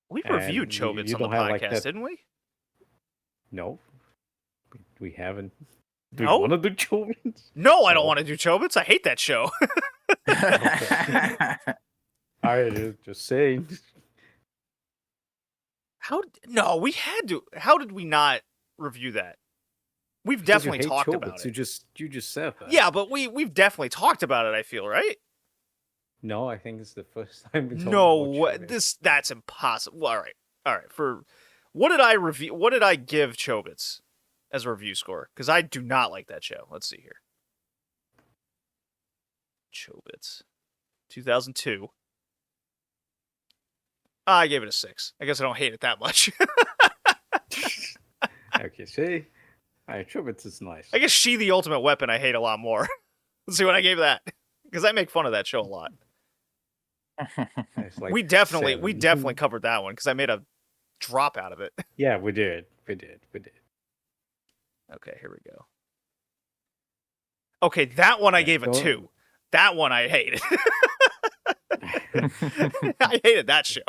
We reviewed Chobits on the podcast, didn't we? No, we haven't. Do you want to do Chobits? No, I don't want to do Chobits. I hate that show. I just saying. No, we had to. How did we not review that? We've definitely talked about it. You just said that. Yeah, but we've definitely talked about it, I feel, right? No, I think it's the first time we talked about Chobits. That's impossible. All right. For what did I review? What did I give Chobits as a review score? Because I do not like that show. Let's see here. Chobits, 2002. I gave it a 6. I guess I don't hate it that much. Okay, see? Chobits is nice. I guess She the Ultimate Weapon I hate a lot more. Let's see what I gave that. Because I make fun of that show a lot. Like we definitely covered that one because I made a drop out of it. Yeah, we did. Okay, here we go. Okay, that one I gave a 2. That one I hated. I hated that show.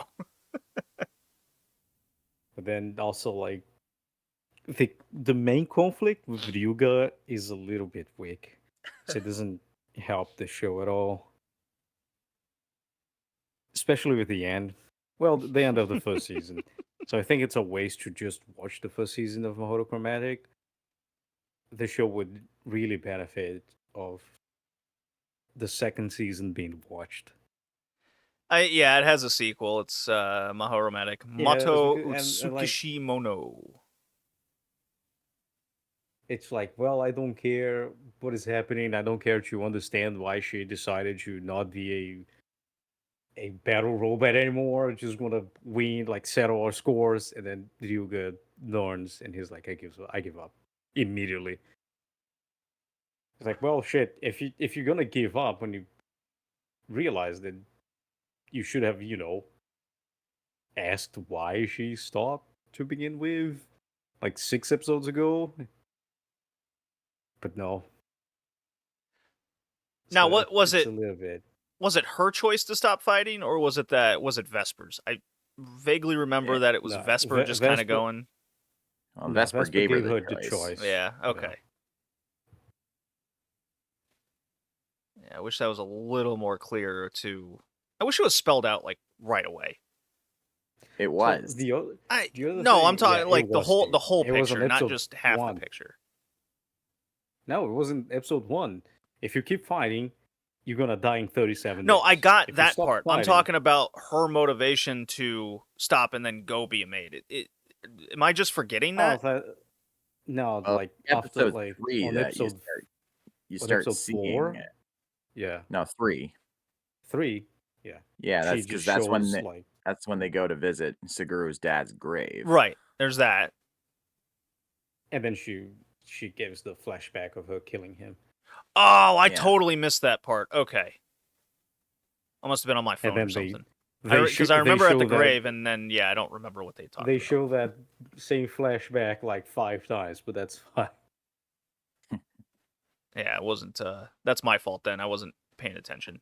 But then also, like, the main conflict with Ryuga is a little bit weak. So it doesn't help the show at all. Especially with the end. Well, the end of the first season. So I think it's a waste to just watch the first season of Mahoromatic. The show would really benefit of the second season being watched. Yeah, it has a sequel. It's Mahoromatic. Mato Utsukishi Mono. It's like, well, I don't care what is happening. I don't care to understand why she decided to not be a battle robot anymore. Just want to win, like settle our scores. And then Ryuga learns, and he's like, I give up immediately. It's like, well, shit. If you're gonna give up when you realize that you should have, asked why she stopped to begin with, like 6 episodes ago. But no. Now, So what was it's it? a little bit. Was it her choice to stop fighting, or was it Vesper's? I vaguely remember that it was No, Vesper just kind of Vesper. going. Well, No, Vesper gave her the the choice. choice. Yeah. Okay. Yeah, I wish that was a little more clear to. I wish it was spelled out like right away. It So was. the other I'm thing, talking it like the was whole too. It was on picture, not episode just half 1. the picture. No, it wasn't episode 1. If you keep fighting, you're gonna die in 37 No, days. I got If you that stop part. I'm fighting- talking about her motivation to stop and then go be a maid. Am I just forgetting that? No, Well, like episode after like 3 on that episode you on start episode seeing 4. it. Yeah, No, 3. 3. Yeah, Yeah, she that's just because shows like that's when they go to visit Seguru's dad's grave. Right. There's that. and then she gives the flashback of her killing him. Oh, I Yeah. totally missed that part. Okay. I must have been on my phone then or something. They Because I remember at the grave, and then, yeah, I don't remember what they talked They about. show that same flashback like 5 times, but that's fine. Yeah, it wasn't... that's my fault then. I wasn't paying attention.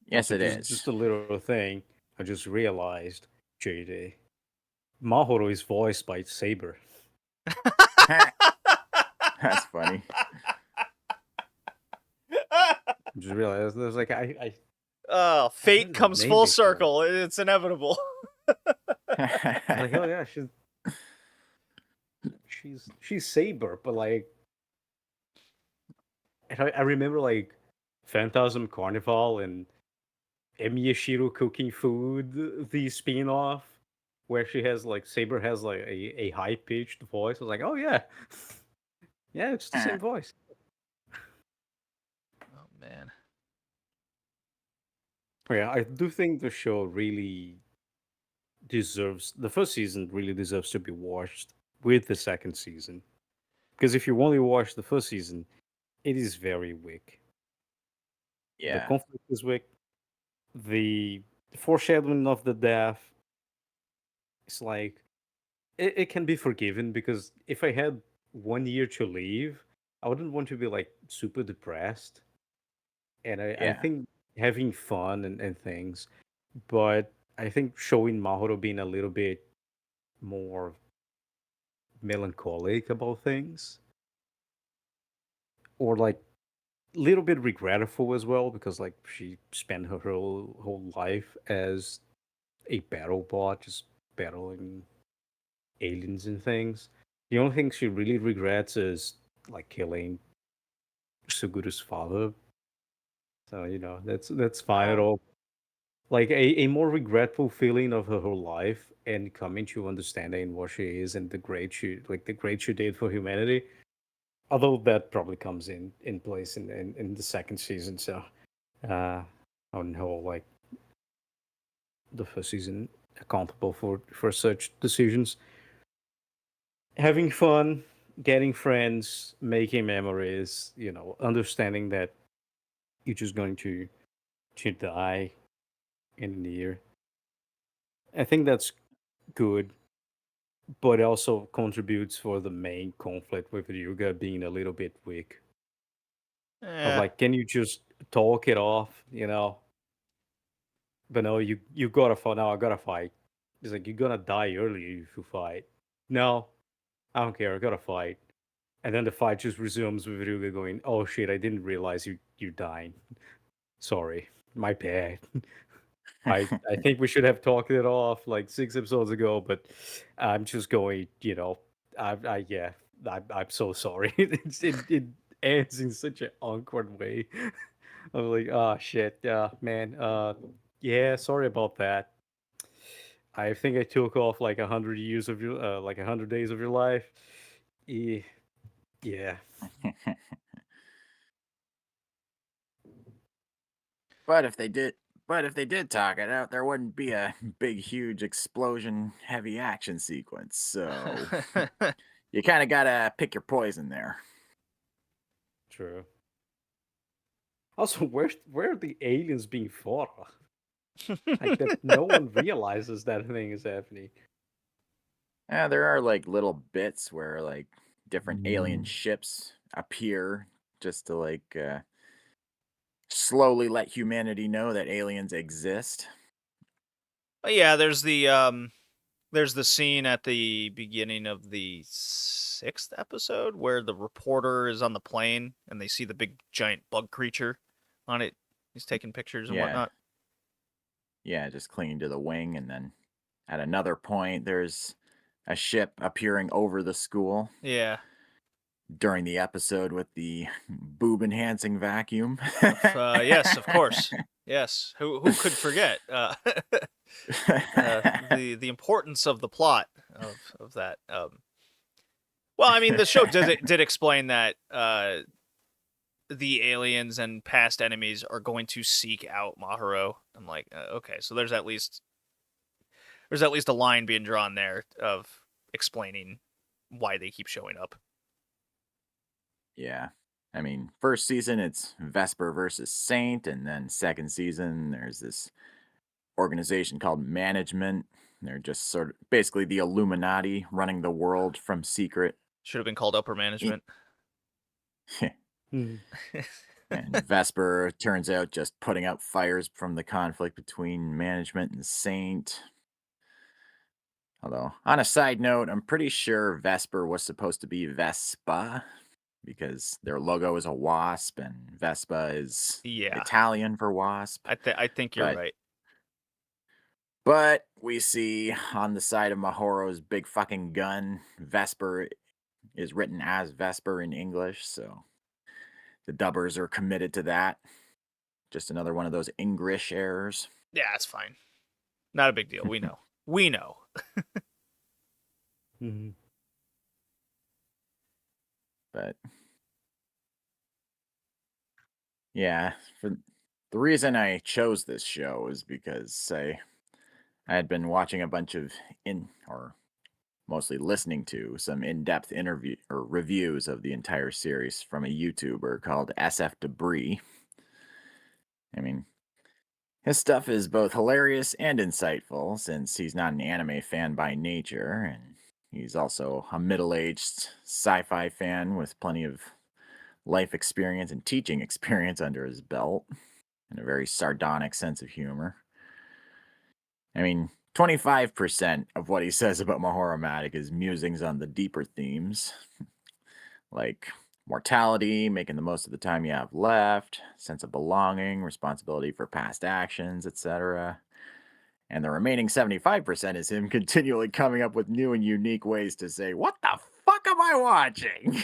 Yes, Also, it is. Just a little thing. I just realized, JD. Mahoro is voiced by Saber. That's funny. Just realized there's like I Oh, heard fate the comes name full before. circle. It's inevitable. I'm like, oh yeah, she's Saber, but like, and I remember like Phantasm Carnival and Emiyashiro cooking food, the spin-off where she has like Saber has like a high pitched voice. I was like, oh yeah, yeah, it's the same voice. Oh, man. Yeah, I do think the show really deserves the first season really deserves to be watched with the second season. Because if you only watch the first season, it is very weak. The Yeah. conflict is weak. The foreshadowing of the death is like it can be forgiven because if I had 1 year to leave, I wouldn't want to be like super depressed. And I Yeah. think having fun and things, but I think showing Mahoro being a little bit more melancholic about things, or like a little bit regretful as well because like she spent her whole life as a battle bot, just battling aliens and things. The only thing she really regrets is like killing Suguru's father. So that's fine at all. Like a more regretful feeling of her whole life and coming to understanding what she is and the great she did for humanity. Although that probably comes in place in the second season. So on whole like the first season accountable for such decisions. Having fun, getting friends, making memories, understanding that you're just going to die in a year. I think that's good, but it also contributes for the main conflict with Ryuga being a little bit weak. Of like, can you just talk it off, But no, you gotta fight. Now I gotta fight. It's like you're gonna die early if you fight. No, I don't care. I gotta fight. And then the fight just resumes with Ryuga going, "Oh shit! I didn't realize you're dying. Sorry, my bad." I think we should have talked it off like 6 episodes ago, but I'm just going, I'm so sorry. It ends in such an awkward way. I'm like, oh shit, yeah, man. Yeah, sorry about that. I think I took off like 100 years of your, like 100 days of your life. Yeah. But if they did talk it out, there wouldn't be a big, huge explosion, heavy action sequence. So you kind of gotta pick your poison there. True. Also, where are the aliens being fought? Like that, no one realizes that thing is happening. Yeah, there are like little bits where like different alien ships appear just to like slowly let humanity know that aliens exist. But yeah, there's the scene at the beginning of the 6th episode where the reporter is on the plane and they see the big giant bug creature on it. He's taking pictures and Yeah. whatnot. Yeah, just clinging to the wing, and then at another point there's a ship appearing over the school Yeah. during the episode with the boob enhancing vacuum. Yes, of course. Yes. Who could forget the importance of the plot of that? Well, I mean, the show did explain that the aliens and past enemies are going to seek out Mahoro. I'm like, okay, so there's at least a line being drawn there of explaining why they keep showing up. Yeah. I mean, first season it's Vesper versus Saint, and then second season there's this organization called Management. They're just sort of basically the Illuminati running the world from secret. Should have been called upper management. Hmm. And Vesper turns out just putting out fires from the conflict between Management and Saint. Although, on a side note, I'm pretty sure Vesper was supposed to be Vespa because their logo is a wasp and Vespa is Yeah. Italian for wasp. I think you're But- right. But we see on the side of Mahoro's big fucking gun, Vesper is written as Vesper in English, so the dubbers are committed to that. Just another one of those English errors. Yeah, it's fine. Not a big deal. We know. We know. Mhm. But yeah, for the reason I chose this show is because I had been watching a bunch of mostly listening to some in-depth interview or reviews of the entire series from a YouTuber called SF Debris. I mean, his stuff is both hilarious and insightful since he's not an anime fan by nature, and he's also a middle-aged sci-fi fan with plenty of life experience and teaching experience under his belt, and a very sardonic sense of humor. I mean, 25% of what he says about Mahoromatic is musings on the deeper themes, like mortality, making the most of the time you have left, sense of belonging, responsibility for past actions, etc. And the remaining 75% is him continually coming up with new and unique ways to say, "What the fuck am I watching?"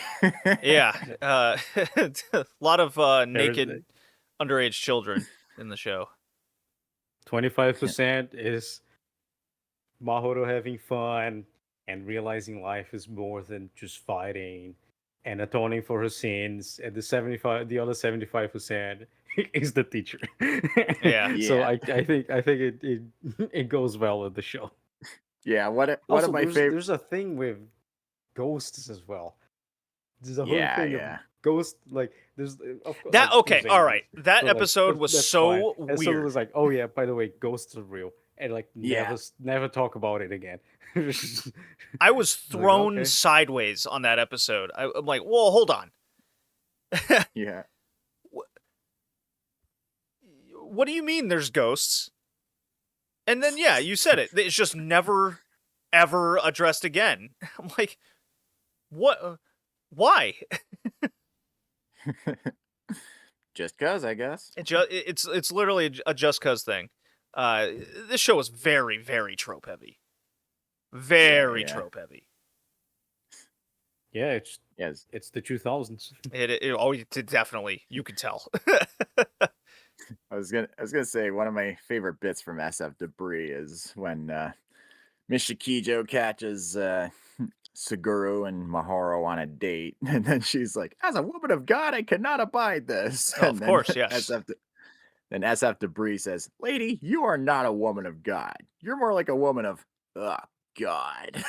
Yeah. A lot of There's naked underage children in the show. 25% is Mahoro having fun and realizing life is more than just fighting and atoning for her sins, and the other 75% is the teacher. Yeah. So Yeah. I think it goes well with the show. Yeah, one Also, of my favorite. there's a thing with ghosts as well. There's a whole Yeah, thing yeah. of ghost, like there's of course, That like, okay, there's all right. aliens, That but, like, episode was that's so fine. And so it weird. was like, oh yeah, by the way, ghosts are real, and like Yeah. never talk about it again. I was Like, thrown okay. sideways on that episode. I'm like, whoa, hold on. Yeah. What do you mean there's ghosts? And then, yeah, you said it. It's just never, ever addressed again. I'm like, what? Why? Just cause, I guess. It's literally a just cause thing. This show is very, very trope heavy. Very Yeah. trope heavy. Yeah, Yes. it's the 2000s. It definitely, you could tell. I was gonna say one of my favorite bits from SF Debris is when Miss Shikijo catches Suguru and Mahoro on a date, and then she's like, "As a woman of God, I cannot abide this." Oh, And of then course, yes. Then SF Debris says, "Lady, you are not a woman of God. You're more like a woman of God."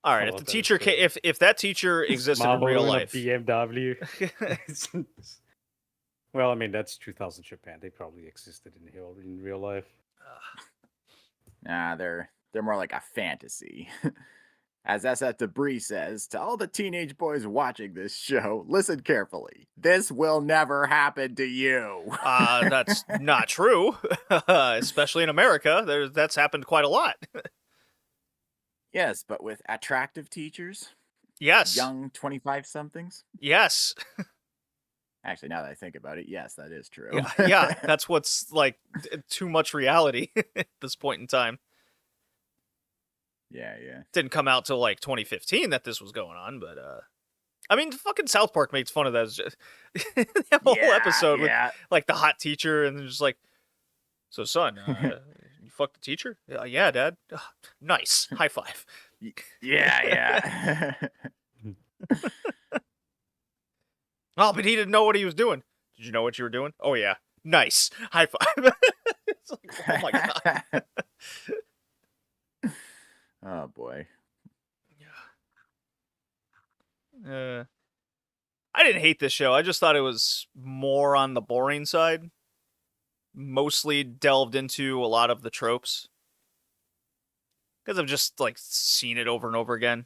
All right, I if love the that teacher, if that teacher existed in Mahoro real in a life, BMW. Well, I mean, that's 2000 Japan. They probably existed in real life. Nah, they're more like a fantasy. As SF Debris says, to all the teenage boys watching this show, listen carefully. This will never happen to you. That's not true, especially in America. That's happened quite a lot. Yes, but with attractive teachers, Yes. young 25-somethings. Yes. Actually, now that I think about it, yes, that is true. Yeah. That's what's like too much reality at this point in time. Yeah. Didn't come out till like 2015 that this was going on, but I mean, fucking South Park makes fun of that. They have a whole episode with like the hot teacher, and they're just like, "So, son, you fucked the teacher?" Yeah, Dad. Nice. High five. Yeah. Oh, but he didn't know what he was doing. Did you know what you were doing? Oh yeah. Nice. High five. It's like, oh my god. Oh boy. I didn't hate this show. I just thought it was more on the boring side. Mostly delved into a lot of the tropes. Because I've just like seen it over and over again.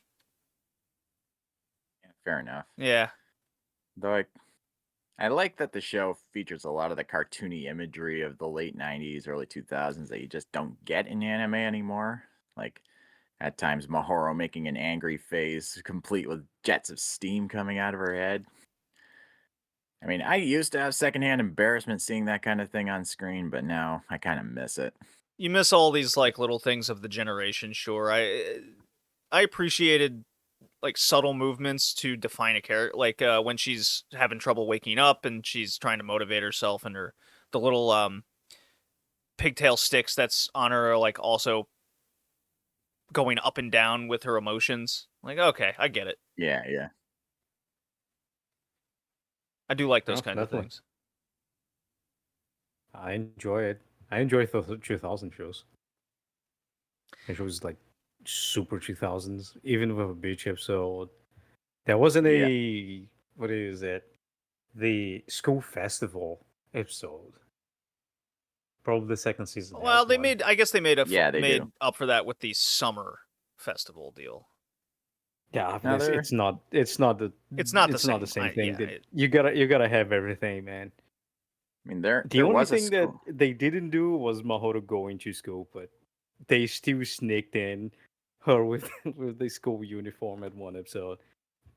Fair enough. Yeah. Though I like that the show features a lot of the cartoony imagery of the late 90s, early 2000s that you just don't get in anime anymore. Like, at times, Mahoro making an angry face, complete with jets of steam coming out of her head. I mean, I used to have secondhand embarrassment seeing that kind of thing on screen, but now I kind of miss it. You miss all these like little things of the generation, sure. I appreciated like subtle movements to define a character, like when she's having trouble waking up and she's trying to motivate herself, and the little pigtail sticks that's on her are like also going up and down with her emotions. Like, okay, I get it. Yeah. I do like those Oh, kinds definitely. of things. I enjoy it. I enjoy the 2000 shows. It was like super 2000s, even with a beach episode. There wasn't what is it? The school festival episode. Probably the second season. Well, I guess they made do. up for that with the summer festival deal. Yeah, Now but it's not the It's not the same same. thing. You gotta have everything, man. I mean, there The only was a thing that school. they didn't do was Mahoro going to school, but they still sneaked in her with with the school uniform at one episode,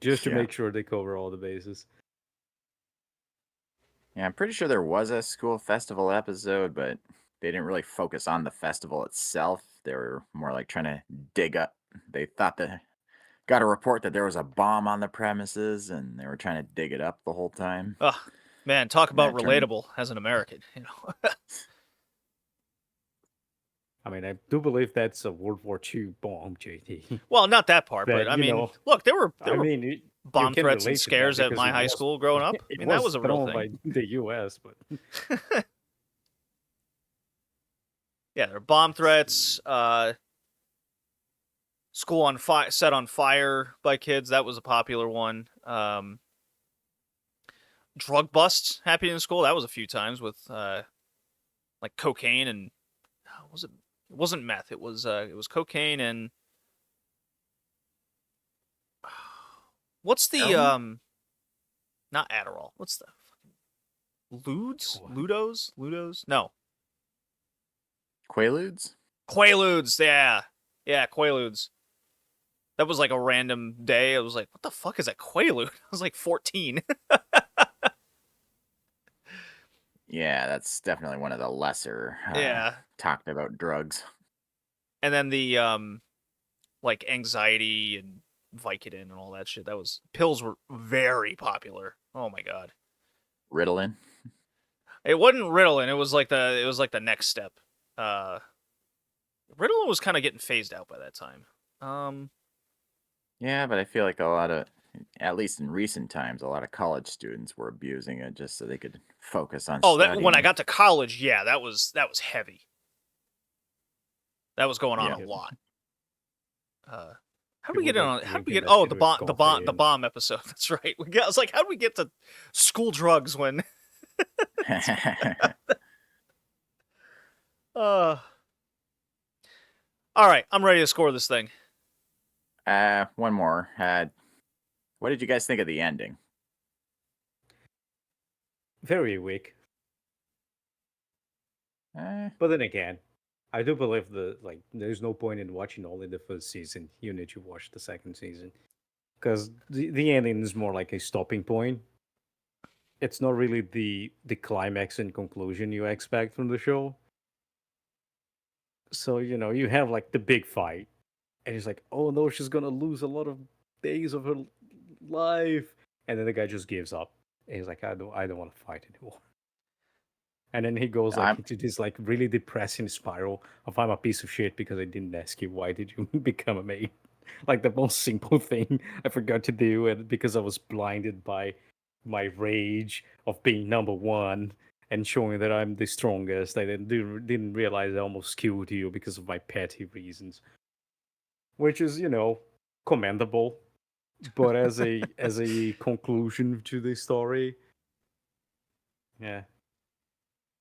just to Yeah. make sure they cover all the bases. Yeah, I'm pretty sure there was a school festival episode, but they didn't really focus on the festival itself. They were more like trying to dig up. They thought that got a report that there was a bomb on the premises, and they were trying to dig it up the whole time. Ugh, man, talk about That turned- relatable as an American. You know. I mean, I do believe that's a World War II bomb, JT. Well, not that part, but That, I you mean, know, look, there were you bomb can threats relate and to that scares at because my it high was- school growing up. I It mean, that was a real thrown thing. by the U.S., but Yeah, there are bomb threats. School on fire, set on fire by kids. That was a popular one. Drug busts happening in school. That was a few times with like cocaine and was it? It wasn't meth. It was cocaine and what's the Heroin? not Adderall. What's the Ludes? What? Ludos? No. Quaaludes? Quaaludes, yeah. Yeah, Quaaludes. That was like a random day. I was like, what the fuck is a Quaalude? I was like 14. Yeah, that's definitely one of the lesser Yeah. talked about drugs. And then the like anxiety and Vicodin and all that shit. Pills were very popular. Oh my god. Ritalin. It wasn't Ritalin, it was like the next step. Ritalin was kind of getting phased out by that time. Yeah, but I feel like a lot of, at least in recent times, a lot of college students were abusing it just so they could focus on When I studying. got to college, yeah, that was heavy. That was going on Yeah. a lot. How People do we get were on? How do we drinking get? that Oh, shit with the coffee bomb episode. That's right. I was like, how do we get to school drugs when All right, I'm ready to score this thing. One more. What did you guys think of the ending? Very weak. But then again, I do believe there's no point in watching only the first season. You need to watch the second season. Because the ending is more like a stopping point. It's not really the climax and conclusion you expect from the show. So, you have like the big fight. And he's like, oh no, she's gonna lose a lot of days of her life. And then the guy just gives up. And he's like, I don't want to fight anymore. And then he goes like into this like really depressing spiral of I'm a piece of shit because I didn't ask you why did you become a maid. Like the most simple thing I forgot to do, and because I was blinded by my rage of being number one and showing that I'm the strongest. I didn't realize I almost killed you because of my petty reasons, which is commendable. But as a conclusion to the story, yeah.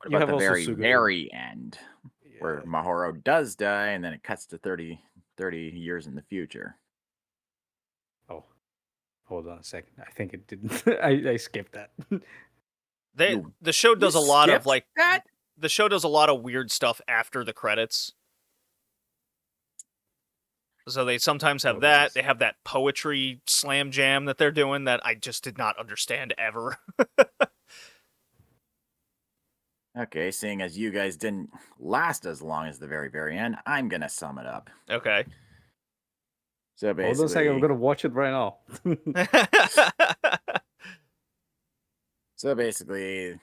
What about the very end, where Mahoro does die, and then it cuts to 30 years in the future? Oh, hold on a second. I think it didn't. I skipped that. The show does a lot of like that? The show does a lot of weird stuff after the credits. So they sometimes have that. They have that poetry slam jam that they're doing that I just did not understand ever. Okay, seeing as you guys didn't last as long as the very, very end, I'm going to sum it up. Okay. So basically... Hold on a second, I'm going to watch it right now. So basically,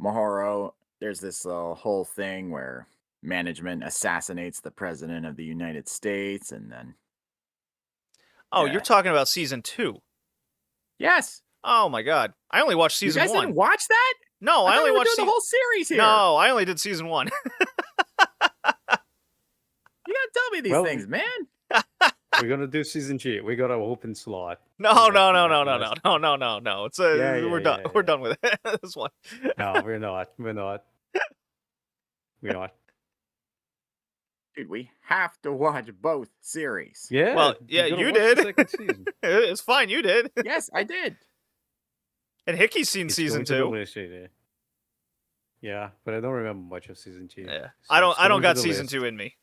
Mahoro, there's this whole thing where management assassinates the president of the United States, and then... Oh, you're talking about season 2? Yes! Oh my god. I only watched season 1. You guys didn't watch that? No, I only watched the whole series here. No, I only did season 1. You gotta tell me these things, man. We're gonna do season 2. We got an open slot. No. It's we're done. We're done with it. This one. No, we're not. We're not. Dude, we have to watch both series. Yeah. Well, yeah, you did. It's fine. You did. Yes, I did. And Hickey's seen season 2. Yeah, but I don't remember much of season 2. Yeah, so I don't got season 2 in me.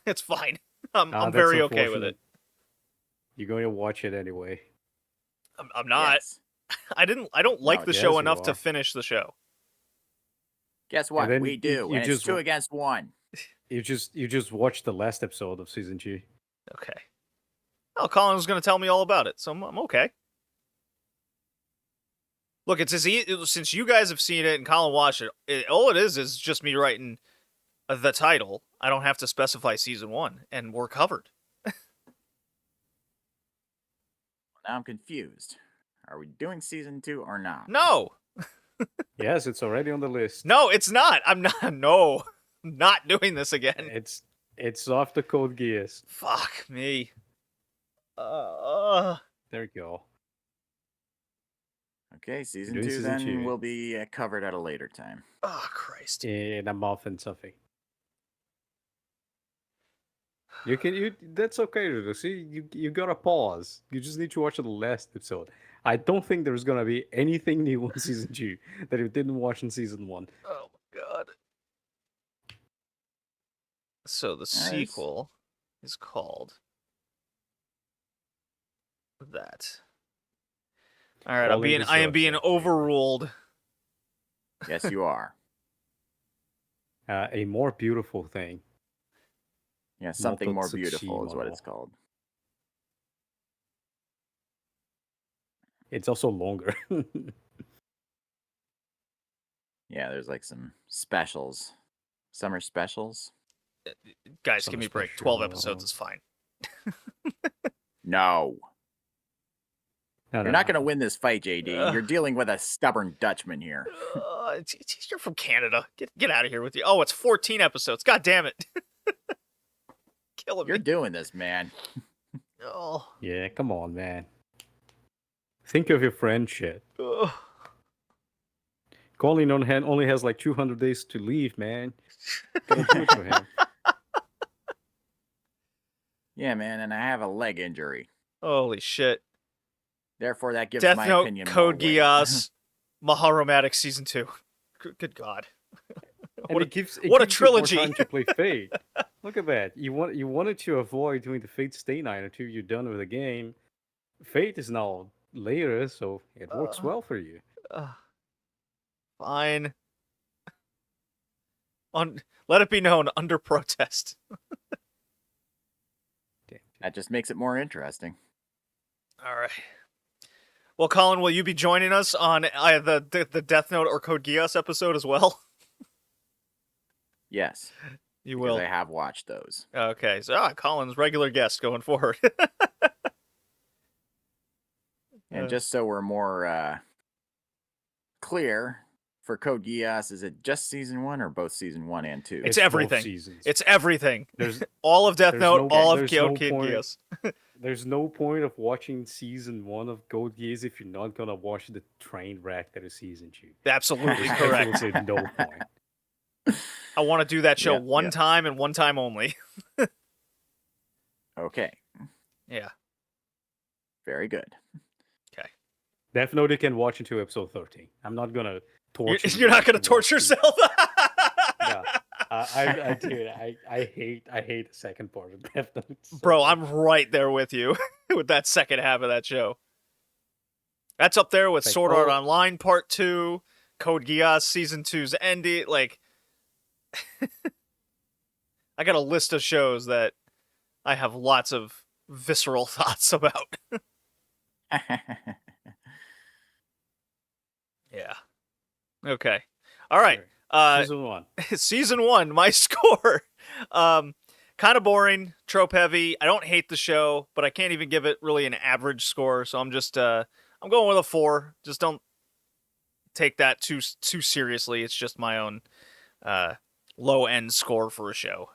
It's fine. I'm very okay with it. You're going to watch it anyway. I'm not. Yes. I don't like the show enough to finish the show. Guess what? We do. And it's 2 against 1. You just watched the last episode of season 2. Okay. Oh, Colin was going to tell me all about it, so I'm okay. Look, it's as easy, since you guys have seen it and Colin watched it, all it is just me writing the title. I don't have to specify season 1, and we're covered. Now I'm confused. Are we doing season 2 or not? No. Yes, it's already on the list. No, it's not. I'm not. No, I'm not doing this again. It's off the Code Geass. Fuck me. There you go. Okay, season 2 then will be covered at a later time. Oh, Christ. In a month and something. That's okay to do. See, you gotta pause. You just need to watch the last episode. I don't think there's gonna be anything new in season 2 that you didn't watch in season 1. Oh my god. So the sequel is called that. All right, I am being overruled. Yes, you are. A more beautiful thing. Yeah, something more beautiful is what it's called. It's also longer. Yeah, there's like some specials. Summer specials. Guys, give me a break. 12 episodes is fine. No. You're not going to win this fight, JD. You're dealing with a stubborn Dutchman here. You're from Canada. Get out of here with you. Oh, it's 14 episodes. God damn it. Killing me. You're doing this, man. Oh. Yeah, come on, man. Think of your friend shit. Colin only has like 200 days to leave, man. Gotta do it for him. Yeah, man, and I have a leg injury. Holy shit. Therefore, that gives Death my Note, opinion Code more weight. Geass, Mahoromatic Season 2. Good God. And What it gives a you more trilogy. time to play Fate. Look at that. You wanted to avoid doing the Fate Stay Night until you're done with the game. Fate is now later, so it works well for you. Fine. Let it be known, under protest. That just makes it more interesting. All right. Well, Colin, will you be joining us on the Death Note or Code Geass episode as well? Yes. You because will. I have watched those. Okay, so Colin's regular guest going forward. And just so we're more clear, for Code Geass, is it just season 1 or both season 1 and 2? It's both everything. seasons. It's everything. There's all of Death there's Note, no- all of there's Code no point- Geass. There's no point of watching season 1 of Code Geass if you're not gonna watch the train wreck that is season 2. Absolutely There's correct. absolutely no point. I want to do that show Yep, one yep. time and one time only. Okay, Yeah. very good. Death Note you can watch into episode 13. I'm not gonna torture You're not going to watch torture the- yourself. Yeah. I hate the second part of Death Note. so Bro, much. I'm right there with you with that second half of that show. That's up there with Like, Sword Art oh- Online Part 2, Code Geass Season 2's ending. Like, I got a list of shows that I have lots of visceral thoughts about. Yeah. Okay. All right. Season 1. Season 1, my score. Kind of boring, trope heavy. I don't hate the show, but I can't even give it really an average score. So I'm just I'm going with a 4. Just don't take that too seriously. It's just my own low end score for a show.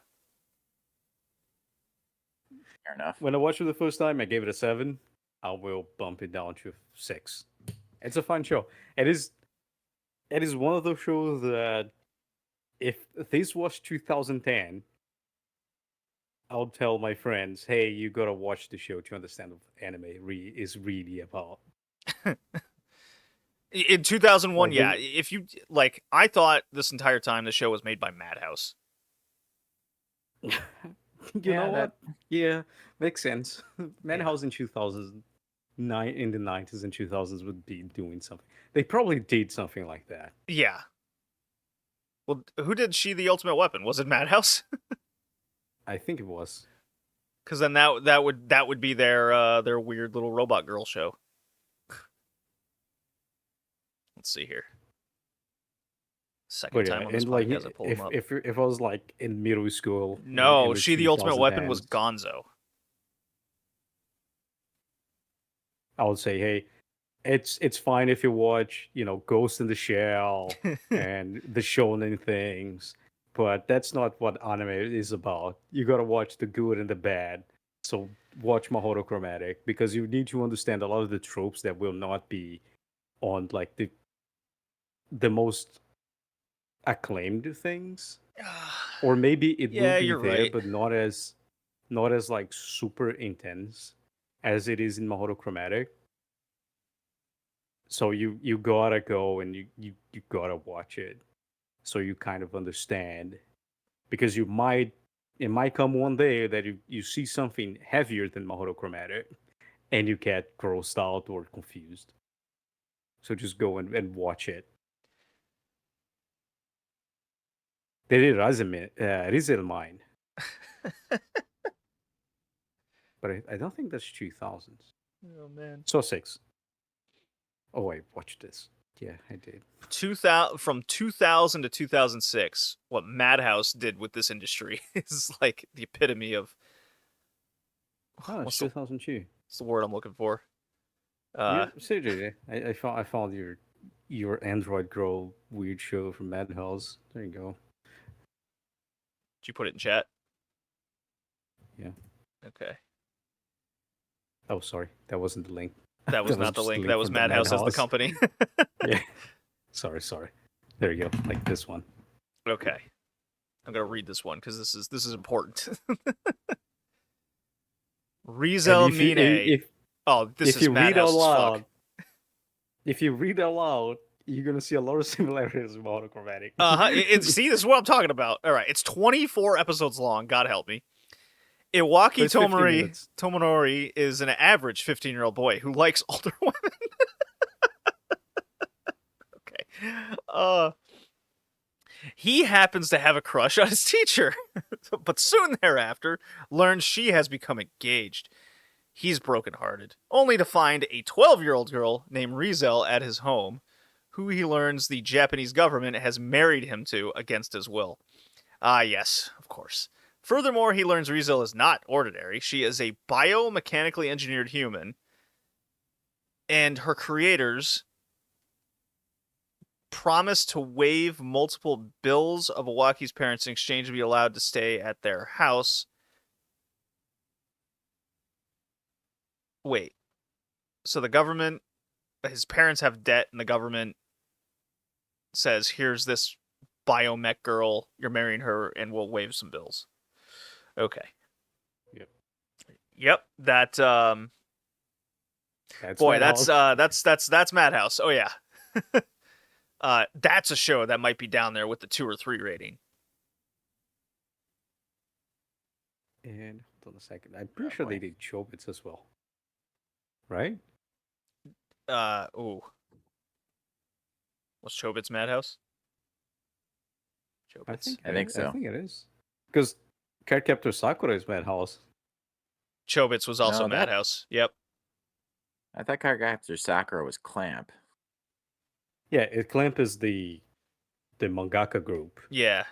Fair enough. When I watched it the first time, I gave it a 7. I will bump it down to 6. It's a fun show. It is one of those shows that if this was 2010, I'll tell my friends, hey, you gotta watch the show to understand what anime is really about. In 2001, Like, yeah. If you like, I thought this entire time the show was made by Madhouse. You Yeah, know that- what? Yeah, makes sense. Madhouse in 2009, in the 90s and 2000s would be doing something. They probably did something like that. Yeah. Well, who did She the Ultimate Weapon? Was it Madhouse? I think it was. Because then that would be their weird little robot girl show. Let's see here. Second But yeah, time on this and like podcast, I pulled them up. if I was like in middle school, No, in the She the Ultimate Weapon was 2010s, Gonzo. I would say, hey, it's fine if you watch, Ghost in the Shell and the shonen things, but that's not what anime is about. You gotta watch the good and the bad. So watch Mahoromatic because you need to understand a lot of the tropes that will not be on like the most acclaimed things, or maybe it Yeah, will be you're there, right. but not as like super intense as it is in Mahoromatic. So you gotta go and you gotta watch it, so you kind of understand, because it might come one day that you see something heavier than Mahoromatic, and you get grossed out or confused. So just go and watch it. They did Rizelmine, but I don't think that's 2000s. Oh man. So 6. Oh wait, watch this. Yeah, I did. 2000 from 2000 to 2006, what Madhouse did with this industry is like the epitome of Oh, it's what's the 2002. word I'm looking for? Seriously, I found your Android Girl weird show from Madhouse. There you go. Did you put it in chat? Yeah. Okay. Oh, sorry, that wasn't the link. That was not the just link. That was from the Madhouse as the Madhouse. company. Yeah. Sorry. There you go, like this one. Okay. I'm gonna read this one because this is important. Rizel And Mine. Oh, this if is you read madhouse out as fuck. loud, if you read out loud, you're gonna see a lot of similarities with Mahoromatic. See, this is what I'm talking about. All right, it's 24 episodes long. God help me. Iwaki It's 15 minutes. Tomonori is an average 15-year-old boy who likes older women. Okay. He happens to have a crush on his teacher, but soon thereafter learns she has become engaged. He's brokenhearted, only to find a 12-year-old girl named Rizel at his home, who he learns the Japanese government has married him to against his will. Ah, yes, of course. Furthermore, he learns Rizel is not ordinary. She is a biomechanically engineered human, and her creators promise to waive multiple bills of Iwaki's parents in exchange to be allowed to stay at their house. Wait. So the government, his parents have debt, and the government says, here's this biomech girl, you're marrying her, and we'll waive some bills. Okay. Yep. That That's boy, Madhouse. that's Madhouse. Oh yeah. That's a show that might be down there with the 2 or 3 rating. And hold on a second. I'm pretty sure they did Chobits as well. Right? Ooh. Was Chobits Madhouse? Chobits. I think so. I think it is. Because Cardcaptor Sakura is Madhouse. Chobits was also No, that- Madhouse. Yep. I thought Cardcaptor Sakura was Clamp. Yeah, Clamp is the mangaka group. Yeah.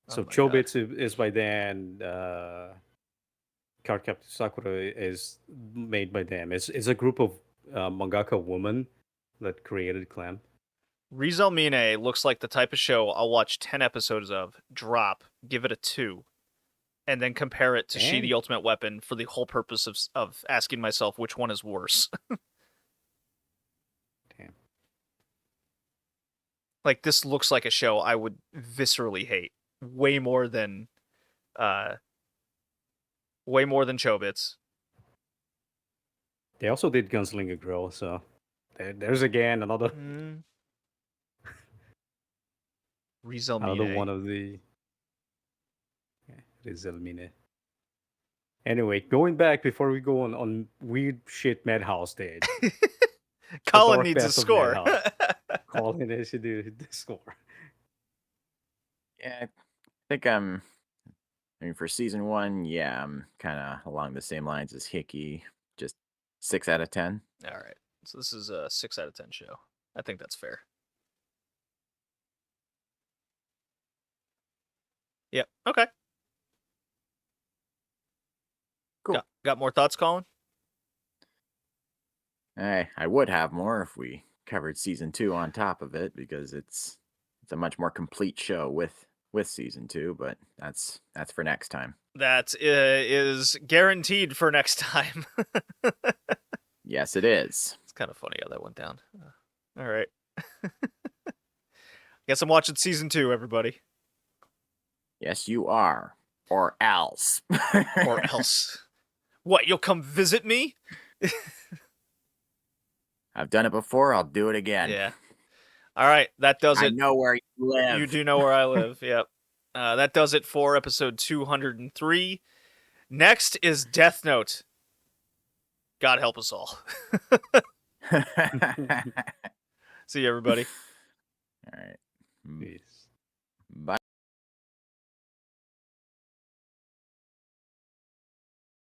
So Oh my Chobits is by then. Cardcaptor Sakura is made by them. It's a group of mangaka women that created Clamp. Rizel Mine looks like the type of show I'll watch 10 episodes of, drop, give it a 2, and then compare it to She Dang. the Ultimate Weapon for the whole purpose of asking myself which one is worse. Damn. Like, this looks like a show I would viscerally hate. Way more than Chobits. They also did Gunslinger Girl, so there's again another Rizel another Mine. one of the Rizel Mine. Anyway, going back before we go on weird shit Madhouse did. Colin Dark needs a Path of score. Madhouse. Colin has to do the score. Yeah, I think I mean, for season 1, yeah, I'm kind of along the same lines as Hickey. Just 6 out of 10. All right. So this is a 6 out of 10 show. I think that's fair. Yep. Okay. Cool. Got more thoughts, Colin? I would have more if we covered season 2 on top of it, because it's a much more complete show with season 2, but that's for next time. That is guaranteed for next time. Yes, it is. It's kind of funny how that went down. All right. Guess I'm watching season 2, everybody. Yes, you are. Or else. Or else. What, you'll come visit me? I've done it before, I'll do it again. Yeah. All right, that does I it. know where you live. You do know where I live, yep. That does it for episode 203. Next is Death Note. God help us all. See you, everybody. All right. Peace.